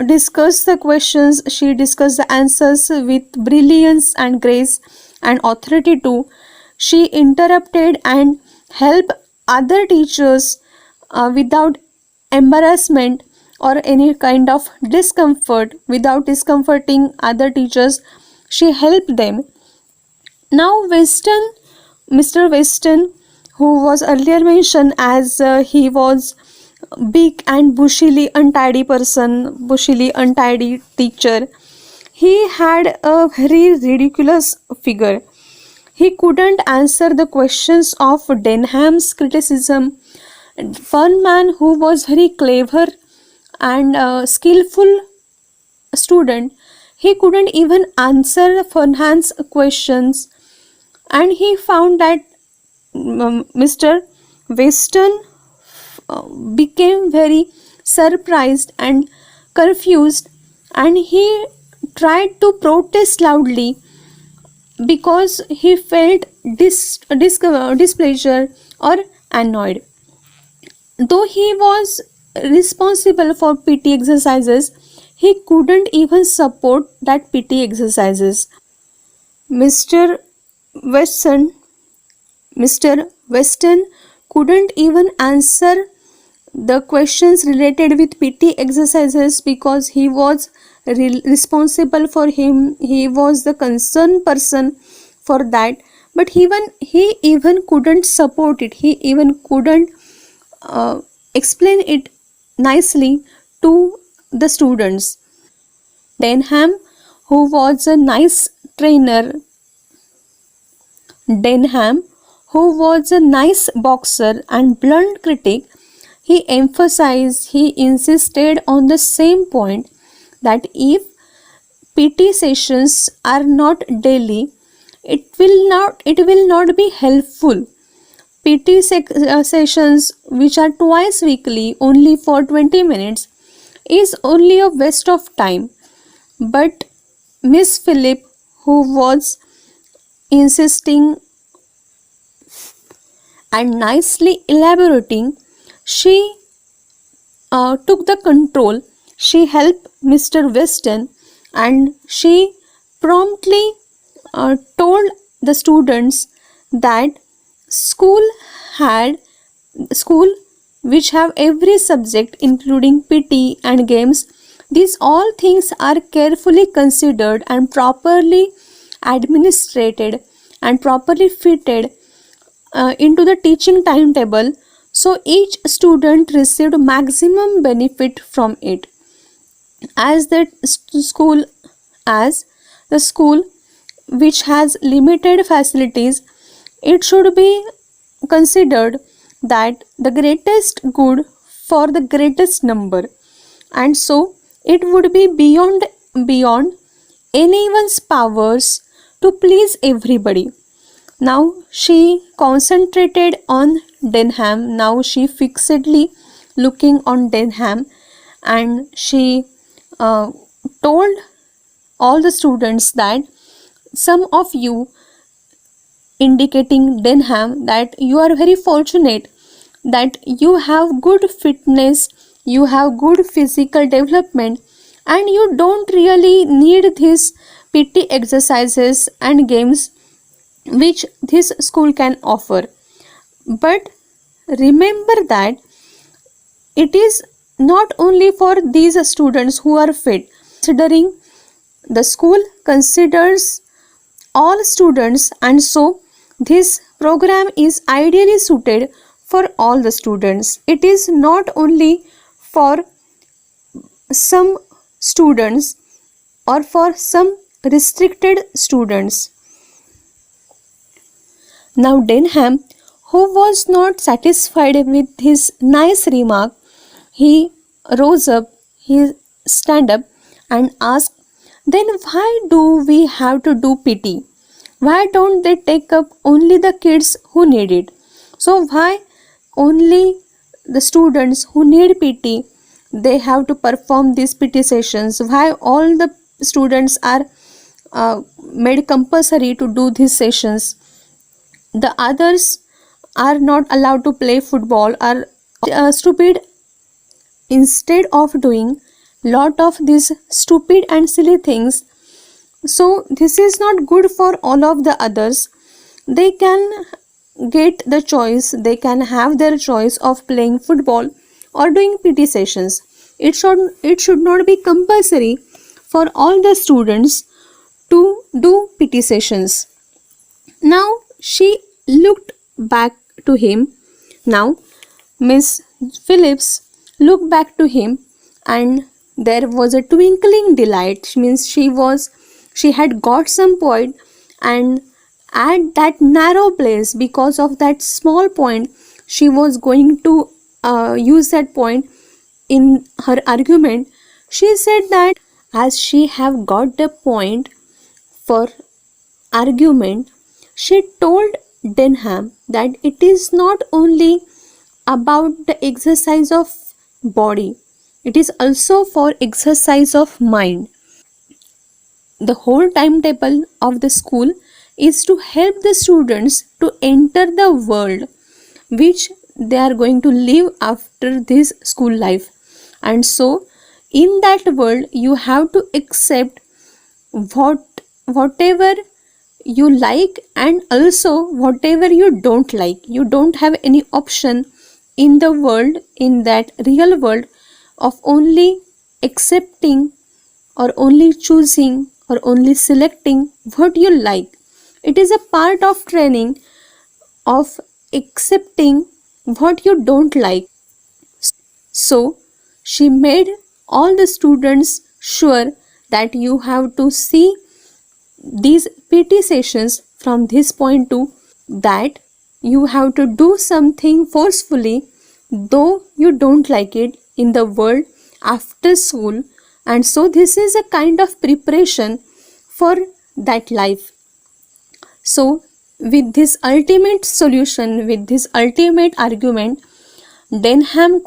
discussed the questions, she discussed the answers with brilliance and grace and authority too. She interrupted and helped other teachers without embarrassment or any kind of discomfort. Without discomforting other teachers, she helped them. Now Mr. Weston, who was earlier mentioned as he was big and bushily untidy teacher, he had a very ridiculous figure. He couldn't answer the questions of Denham's criticism. One man who was very clever and skillful student, he couldn't even answer Fernand's questions, and he found that Mr. Weston became very surprised and confused, and he tried to protest loudly because he felt displeasure or annoyed. Though he was responsible for PT exercises, he couldn't even support that PT exercises. Mr. Weston Mr. Weston couldn't even answer the questions related with PT exercises because he was responsible for him. He was the concerned person for that. But he even couldn't support it. He even couldn't explain it nicely to the students. Denham, who was a nice trainer, Denham, who was a nice boxer and blunt critic, he insisted on the same point that if PT sessions are not daily, it will not be helpful. Sessions which are twice weekly only for 20 minutes is only a waste of time. But Miss Philip, who was insisting and nicely elaborating, she took the control. She helped Mr. Weston and she promptly told the students that school had school which have every subject including PT and games. These all things are carefully considered and properly administrated and properly fitted into the teaching timetable, so each student received maximum benefit from it. As the school as the school which has limited facilities, it should be considered that the greatest good for the greatest number, and so it would be beyond anyone's powers to please everybody. Now she concentrated on Denham. Now she fixedly looking on Denham, and she uh, told all the students that some of you, indicating Denham, that you are very fortunate that you have good fitness, you have good physical development, and you don't really need these PT exercises and games which this school can offer. But remember that it is not only for these students who are fit, considering the school considers all students, and so this program is ideally suited for all the students. It is not only for some students or for some restricted students. Now Denham, who was not satisfied with his nice remark, he rose up, he stand up and asked, then why do we have to do PT? Why don't they take up only the kids who need it? So why only the students who need PT, they have to perform these PT sessions? Why all the students are made compulsory to do these sessions? The others are not allowed to play football, are stupid. Instead of doing lot of these stupid and silly things, so this is not good for all of the others. They can get the choice, they can have their choice of playing football or doing PT sessions. It should not be compulsory for all the students to do PT sessions. Now she looked back to him. Now Miss Phillips looked back to him, and there was a twinkling delight. Means she had got some point, and at that narrow place, because of that small point, she was going to use that point in her argument. She said that as she have got the point for argument, she told Denham that it is not only about the exercise of body, it is also for exercise of mind. The whole timetable of the school is to help the students to enter the world which they are going to live after this school life. And so in that world you have to accept whatever you like and also whatever you don't like. You don't have any option in the world, in that real world, of only accepting or only choosing or only selecting what you like. It is a part of training of accepting what you don't like. So she made all the students sure that you have to see these PT sessions from this point to that you have to do something forcefully though you don't like it in the world after school. And so this is a kind of preparation for that life. So with this ultimate solution, with this ultimate argument, Denham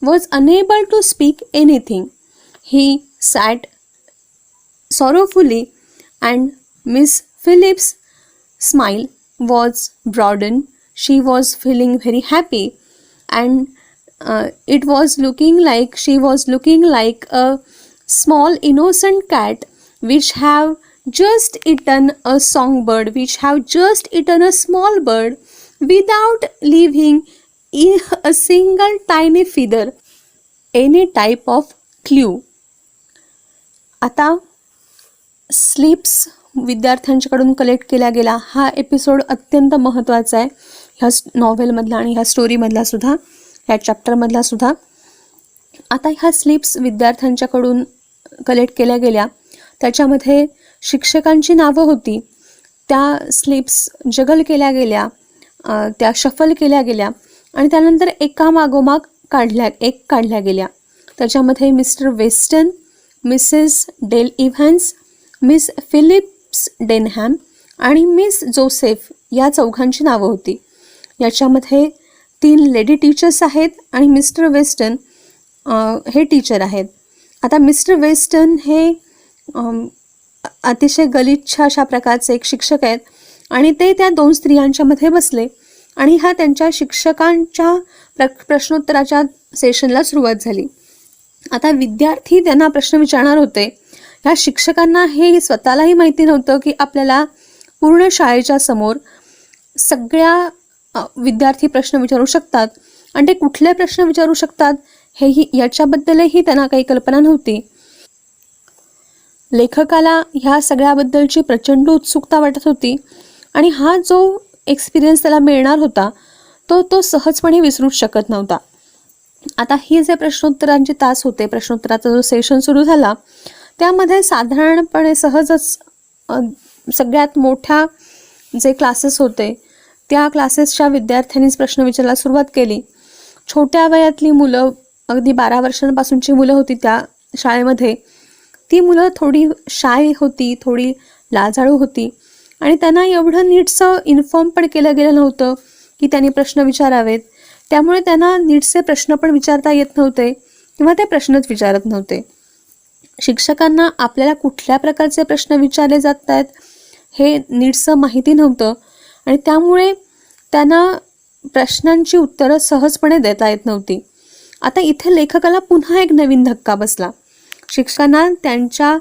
was unable to speak anything. He sat sorrowfully, and Miss Phillips' smile was broadened. She was feeling very happy, and it was looking like she was looking like a small innocent cat which have just eaten a songbird, which have just eaten a small bird without leaving a single tiny feather, any type of clue. आता slips विद्यार्थ्यांच्याकडून collect केला गेला हा episode अत्यंत महत्त्वाचा आहे ह्या नॉव्हेलमधला आणि ह्या स्टोरीमधला सुद्धा, ह्या चॅप्टरमधला सुद्धा. आता ह्या स्लिप्स विद्यार्थ्यांच्याकडून कलेक्ट केल्या गेल्या, त्याच्यामध्ये शिक्षकांची नावं होती. त्या स्लिप्स जगल केल्या गेल्या, त्या शफल केल्या गेल्या आणि त्यानंतर एकामागोमाग काढल्या गेल्या. त्याच्यामध्ये Mr Weston, Mrs Dale Evans, Miss Phillips Denham आणि मिस जोसेफ या चौघांची नावं होती. याच्यामध्ये 3 लेडी टीचर्स आहेत आणि मिस्टर वेस्टन हे टीचर आहेत. आता मिस्टर वेस्टन हे अतिशय गलिच्छ अशा प्रकारचे एक शिक्षक आहेत आणि ते त्या 2 स्त्रियांच्या मध्ये बसले आणि हा त्यांच्या शिक्षकांच्या प्रश्नोत्तराच्या सेशनला सुरुवात झाली. आता विद्यार्थी त्यांना प्रश्न विचारणार होते. ह्या शिक्षकांना हे स्वतःलाही माहिती नव्हतं की आपल्याला पूर्ण शाळेच्या समोर सगळ्या विद्यार्थी प्रश्न विचारू शकतात आणि ते कुठले प्रश्न विचारू शकतात हेही याच्याबद्दलही त्यांना काही कल्पना नव्हती. लेखकाला ह्या सगळ्याबद्दलची प्रचंड उत्सुकता वाटत होती आणि हा जो एक्सपिरियन्स त्याला मिळणार होता तो सहजपणे विसरूच शकत नव्हता. आता ही जे प्रश्नोत्तरांचे तास होते, प्रश्नोत्तराचा जो सेशन सुरू झाला त्यामध्ये साधारणपणे सहजच सगळ्यात मोठ्या जे क्लासेस होते त्या क्लासेसच्या विद्यार्थ्यांनीच प्रश्न विचारायला सुरुवात केली. छोट्या वयातली मुलं, अगदी 12 वर्षांपासूनची मुलं होती त्या शाळेमध्ये. ती मुलं थोडी शाय होती, थोडी लाजाळू होती आणि त्यांना एवढं नीटसं इन्फॉर्म पण केलं गेलं नव्हतं की त्यांनी प्रश्न विचारावेत. त्यामुळे त्यांना नीटचे प्रश्न पण विचारता येत नव्हते किंवा ते प्रश्नच विचारत नव्हते. शिक्षकांना आपल्याला कुठल्या प्रकारचे प्रश्न विचारले जात आहेत हे नीटसं माहिती नव्हतं आणि त्यामुळे त्यांना प्रश्नांची उत्तरं सहजपणे देता येत नव्हती. आता इथे लेखकाला पुन्हा एक नवीन धक्का बसला. शिक्षकांना त्यांच्या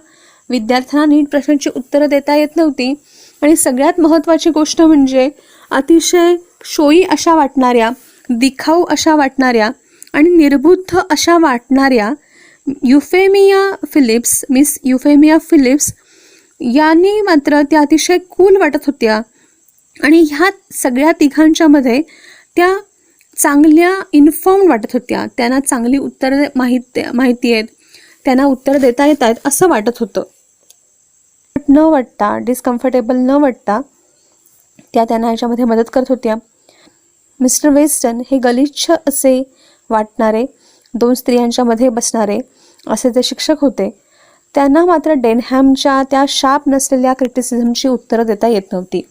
विद्यार्थ्यांना नीट प्रश्नांची उत्तरं देता येत नव्हती आणि सगळ्यात महत्त्वाची गोष्ट म्हणजे अतिशय शोई अशा वाटणाऱ्या, दिखाऊ अशा वाटणाऱ्या आणि निर्बुद्ध अशा वाटणाऱ्या मिस युफेमिया फिलिप्स यांनी मात्र त्या अतिशय कूल वाटत होत्या आणि ह्या सगळ्या तिघांच्या मध्ये त्या चांगल्या इन्फॉर्म वाटत होत्या. त्यांना चांगली उत्तरं माहिती आहेत, त्यांना उत्तर देता येत आहेत असं वाटत होतं. न वाटता, डिस्कम्फर्टेबल न वाटता त्या त्यांना ह्याच्यामध्ये मदत करत होत्या. मिस्टर वेस्टन हे गलिच्छ असे वाटणारे 2 स्त्रियांच्या मध्ये बसणारे असे जे शिक्षक होते त्यांना मात्र डेनहॅमच्या त्या शार्प नसलेल्या क्रिटिसिझमची उत्तरं देता येत नव्हती.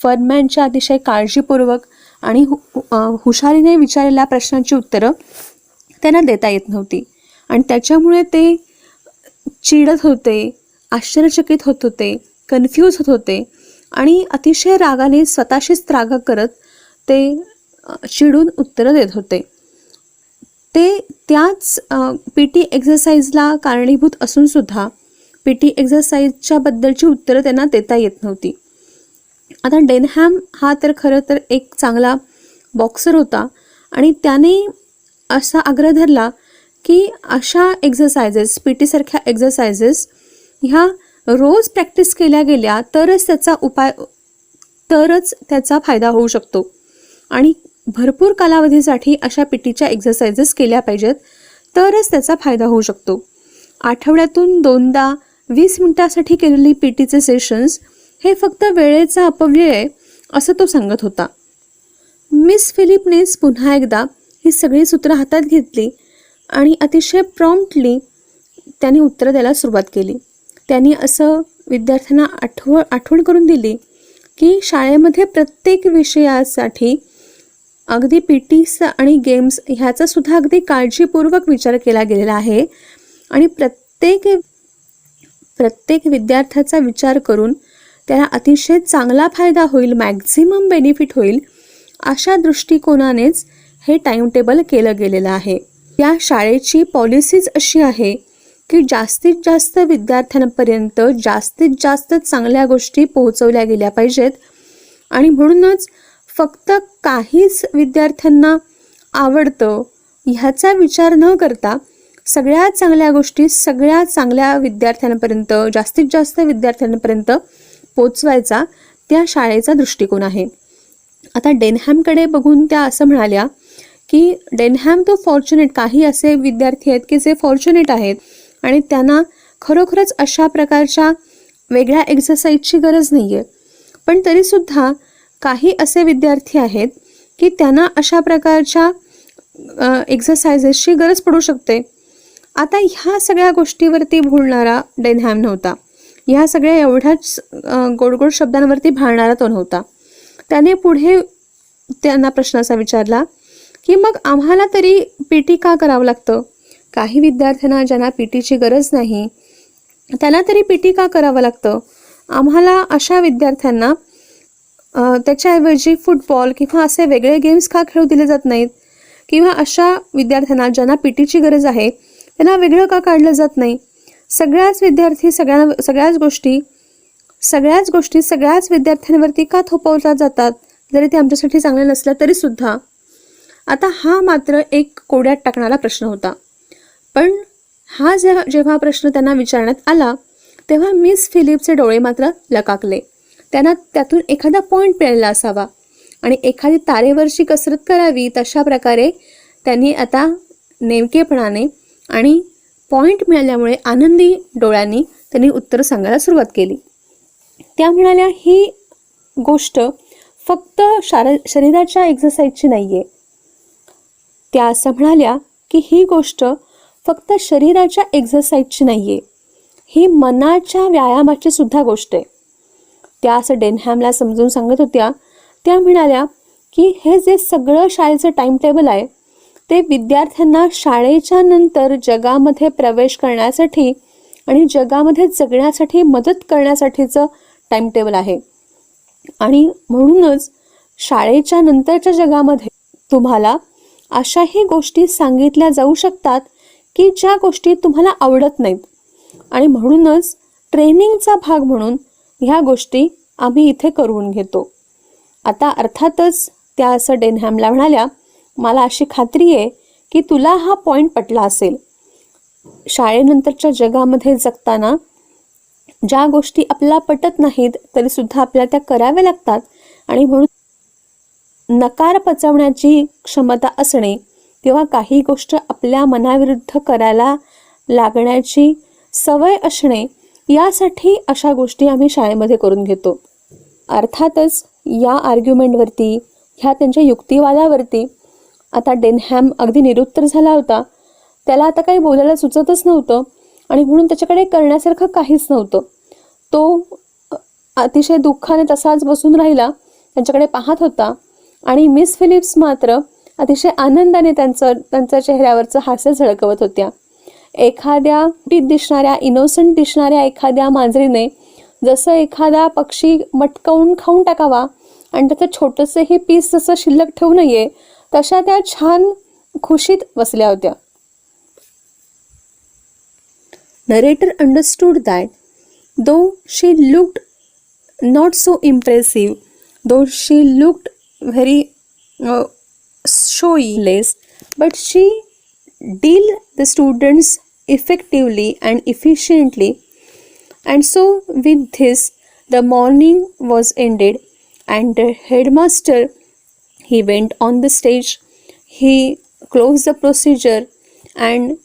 फर्मॅनच्या अतिशय काळजीपूर्वक आणि हुशारीने विचारलेल्या प्रश्नांची उत्तरं त्यांना देता येत नव्हती आणि त्याच्यामुळे ते चिडत होते, आश्चर्यचकित होत होते, कन्फ्यूज होत होते आणि अतिशय रागाने स्वतःशीच त्रागा करत ते चिडून उत्तरं देत होते. ते त्याच PT एक्झरसाइजला कारणीभूत असूनसुद्धा PT एक्झरसाइजच्या बद्दलची उत्तरं त्यांना देता येत नव्हती. आता डेनहॅम हा तर खरं तर एक चांगला बॉक्सर होता आणि त्याने असा आग्रह धरला की अशा एक्झरसाइजेस, PT सारख्या एक्झरसाइजेस ह्या रोज प्रॅक्टिस केल्या गेल्या तरच त्याचा फायदा होऊ शकतो आणि भरपूर कालावधीसाठी अशा PTच्या एक्झरसाइजेस केल्या पाहिजेत तरच त्याचा फायदा होऊ शकतो. आठवड्यातून 2दा 20 मिनिटासाठी केलेली PTचे सेशन्स हे फक्त वेळेचा अपव्यय असं तो सांगत होता. मिस फिलिपनेस पुन्हा एकदा ही सगळी सूत्र हातात घेतली आणि अतिशय प्रॉम्प्टली त्यांनी उत्तर द्यायला सुरुवात केली. त्यांनी असं विद्यार्थ्यांना आठवण करून दिली की शाळेमध्ये प्रत्येक विषयासाठी अगदी PT आणि गेम्स ह्याचा सुद्धा अगदी काळजीपूर्वक विचार केला गेलेला आहे आणि प्रत्येक विद्यार्थ्याचा विचार करून त्याला अतिशय चांगला फायदा होईल, मॅक्झिमम बेनिफिट होईल अशा दृष्टिकोनानेच हे टाइम टेबल केलं गेलेलं आहे. या शाळेची पॉलिसीज अशी आहे की जास्तीत जास्त विद्यार्थ्यांपर्यंत जास्तीत जास्त चांगल्या गोष्टी पोहोचवल्या गेल्या पाहिजेत आणि म्हणूनच फक्त काहीच विद्यार्थ्यांना आवडतं ह्याचा विचार न करता सगळ्यात चांगल्या गोष्टी सगळ्या चांगल्या विद्यार्थ्यांपर्यंत, जास्तीत जास्त विद्यार्थ्यांपर्यंत पोचवायचा त्या शाळेचा दृष्टिकोन आहे. आता डेनहॅमकडे बघून त्या असं म्हणाल्या की डेनहॅम तो फॉर्च्युनेट, काही असे विद्यार्थी आहेत की जे फॉर्च्युनेट आहेत आणि त्यांना खरोखरच अशा प्रकारच्या वेगळ्या एक्झरसाइजची गरज नाही आहे, पण तरीसुद्धा काही असे विद्यार्थी आहेत की त्यांना अशा प्रकारच्या एक्झरसाइजेसची गरज पडू शकते. आता ह्या सगळ्या गोष्टीवरती बोलणारा डेनहॅम नव्हता, ह्या सगळ्या एवढ्याच गोड शब्दांवरती भाळणारा तो नव्हता. त्याने पुढे त्यांना प्रश्न असा विचारला की मग आम्हाला तरी PT का करावं लागतं? काही विद्यार्थ्यांना ज्यांना PTची गरज नाही त्यांना तरी PT का करावं लागतं? आम्हाला अशा विद्यार्थ्यांना त्याच्याऐवजी फुटबॉल किंवा असे वेगळे गेम्स का खेळू दिले जात नाहीत? किंवा अशा विद्यार्थ्यांना ज्यांना PTची गरज आहे त्यांना वेगळं का काढलं जात नाही? सगळ्याच विद्यार्थी सगळ्याच गोष्टी सगळ्याच विद्यार्थ्यांवरती का थोपवल्या जातात जरी ते आमच्यासाठी चांगले नसल्या तरी सुद्धा? आता हा मात्र एक कोड्यात टाकणारा प्रश्न होता. पण हा जेव्हा प्रश्न त्यांना विचारण्यात आला तेव्हा मिस फिलिपचे डोळे मात्र लकाकले. त्यांना त्यातून एखादा पॉईंट मिळाला असावा आणि एखादी तारेवरची कसरत करावी तशा प्रकारे त्यांनी आता नेमकेपणाने आणि पॉईंट मिळाल्यामुळे आनंदी डोळ्यांनी त्यांनी उत्तर सांगायला सुरुवात केली. त्या म्हणाल्या ही गोष्ट फक्त शरीराच्या एक्झरसाइजची नाही आहे. त्या असं म्हणाल्या की ही गोष्ट फक्त शरीराच्या एक्झरसाइजची नाही आहे, ही मनाच्या व्यायामाची सुद्धा गोष्ट आहे. त्या असं डेनहॅमला समजून सांगत होत्या. त्या म्हणाल्या की हे जे सगळं शाळेचं टाइम टेबल आहे ते विद्यार्थ्यांना शाळेच्या नंतर जगामध्ये प्रवेश करण्यासाठी आणि जगामध्ये जगण्यासाठी मदत करण्यासाठीचं टाइम टेबल आहे आणि म्हणूनच शाळेच्या नंतरच्या जगामध्ये तुम्हाला अशाही गोष्टी सांगितल्या जाऊ शकतात की ज्या गोष्टी तुम्हाला आवडत नाहीत आणि म्हणूनच ट्रेनिंगचा भाग म्हणून ह्या गोष्टी आम्ही इथे करून घेतो. आता अर्थातच त्या असं डेनहॅमला म्हणाल्या मला अशी खात्री आहे की तुला हा पॉईंट पटला असेल. शाळेनंतरच्या जगामध्ये जगताना ज्या गोष्टी आपल्याला पटत नाहीत तरी सुद्धा आपल्याला त्या कराव्या लागतात आणि म्हणून नकार पचवण्याची क्षमता असणे किंवा काही गोष्ट आपल्या मनाविरुद्ध करायला लागण्याची सवय असणे यासाठी अशा गोष्टी आम्ही शाळेमध्ये करून घेतो. अर्थातच या आर्ग्युमेंटवरती ह्या त्यांच्या युक्तिवादावरती आता डेनहॅम अगदी निरुत्तर झाला होता. त्याला आता काही बोलायला सुचतच नव्हतं आणि म्हणून त्याच्याकडे करण्यासारखं काहीच नव्हतं. तो अतिशय दुःखाने तसाच बसून राहिला, त्यांच्याकडे पाहत होता आणि मिस फिलिप्स मात्र अतिशय आनंदाने त्यांच्या चेहऱ्यावरचं हास्य झळकवत होत्या. एखाद्या दिसणाऱ्या इनोसंट दिसणाऱ्या एखाद्या मांजरीने जसं एखादा पक्षी मटकावून खाऊन टाकावा आणि त्याचं छोटंसंही पीस जसं शिल्लक ठेवू नये, तशा त्या छान खुशीत बसल्या होत्या. Narrator understood that though she looked not so impressive, though she looked very showy less, but she deal the students effectively and efficiently. And so with this the morning was ended, and the headmaster, he went on the stage, he closed the procedure, and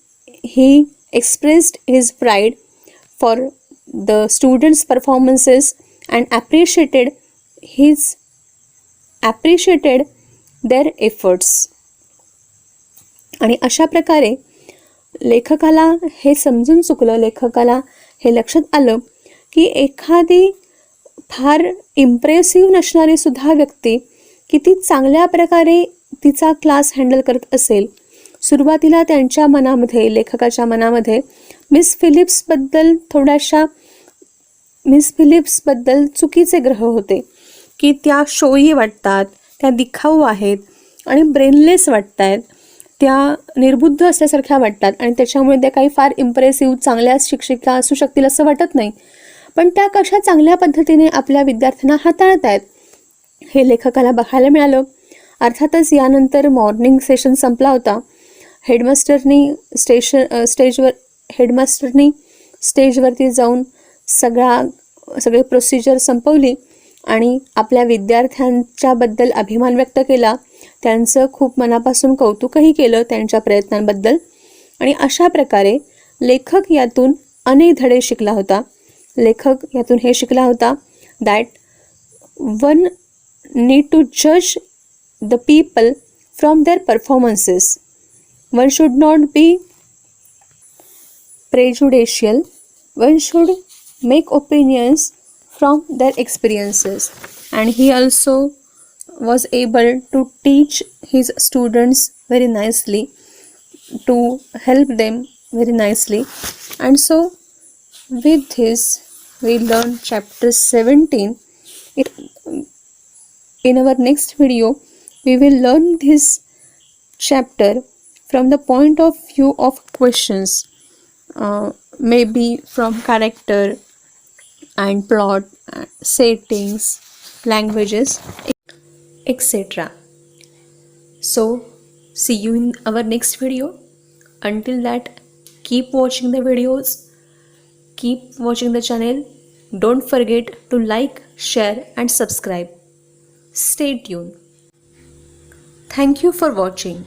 he expressed his pride for the students' performances and appreciated their efforts. आणि अशा प्रकारे लेखकाला हे समजून चुकलं, लेखकाला हे लक्षात आलं की एखादी फार इम्प्रेसिव्ह नसणारी सुद्धा व्यक्ती किती चांगल्या प्रकारे तिचा क्लास हँडल करत असेल. सुरुवातीला त्यांच्या मनामध्ये, लेखकाच्या मनामध्ये मिस फिलिप्सबद्दल चुकीचे ग्रह होते की त्या शोई वाटतात, त्या दिखाऊ आहेत आणि ब्रेनलेस वाटत आहेत, त्या निर्बुद्ध असल्यासारख्या वाटतात आणि त्याच्यामुळे त्या काही फार इम्प्रेसिव्ह चांगल्या शिक्षिका असू शकतील असं वाटत नाही. पण त्या कशा चांगल्या पद्धतीने आपल्या विद्यार्थ्यांना हाताळत आहेत हे लेखकाला बघायला मिळालं. अर्थातच यानंतर मॉर्निंग सेशन संपला होता. हेडमास्टरनी स्टेजवरती जाऊन सगळे प्रोसिजर संपवली आणि आपल्या विद्यार्थ्यांच्याबद्दल अभिमान व्यक्त केला. त्यांचं खूप मनापासून कौतुकही केलं त्यांच्या प्रयत्नांबद्दल. आणि अशा प्रकारे लेखक यातून अनेक धडे शिकला होता. लेखक यातून हे शिकला होता दॅट वन नीड टू जज the people from their performances. One should not be prejudicial. One should make opinions from their experiences. And he also was able to teach his students very nicely, to help them very nicely. And so with this we learn chapter 17. In our next video we will learn this chapter from the point of view of questions, maybe from character and plot, settings, languages, etc. So see you in our next video. Until that, keep watching the videos, keep watching the channel. Don't forget to like, share and subscribe. Stay tuned. Thank you for watching.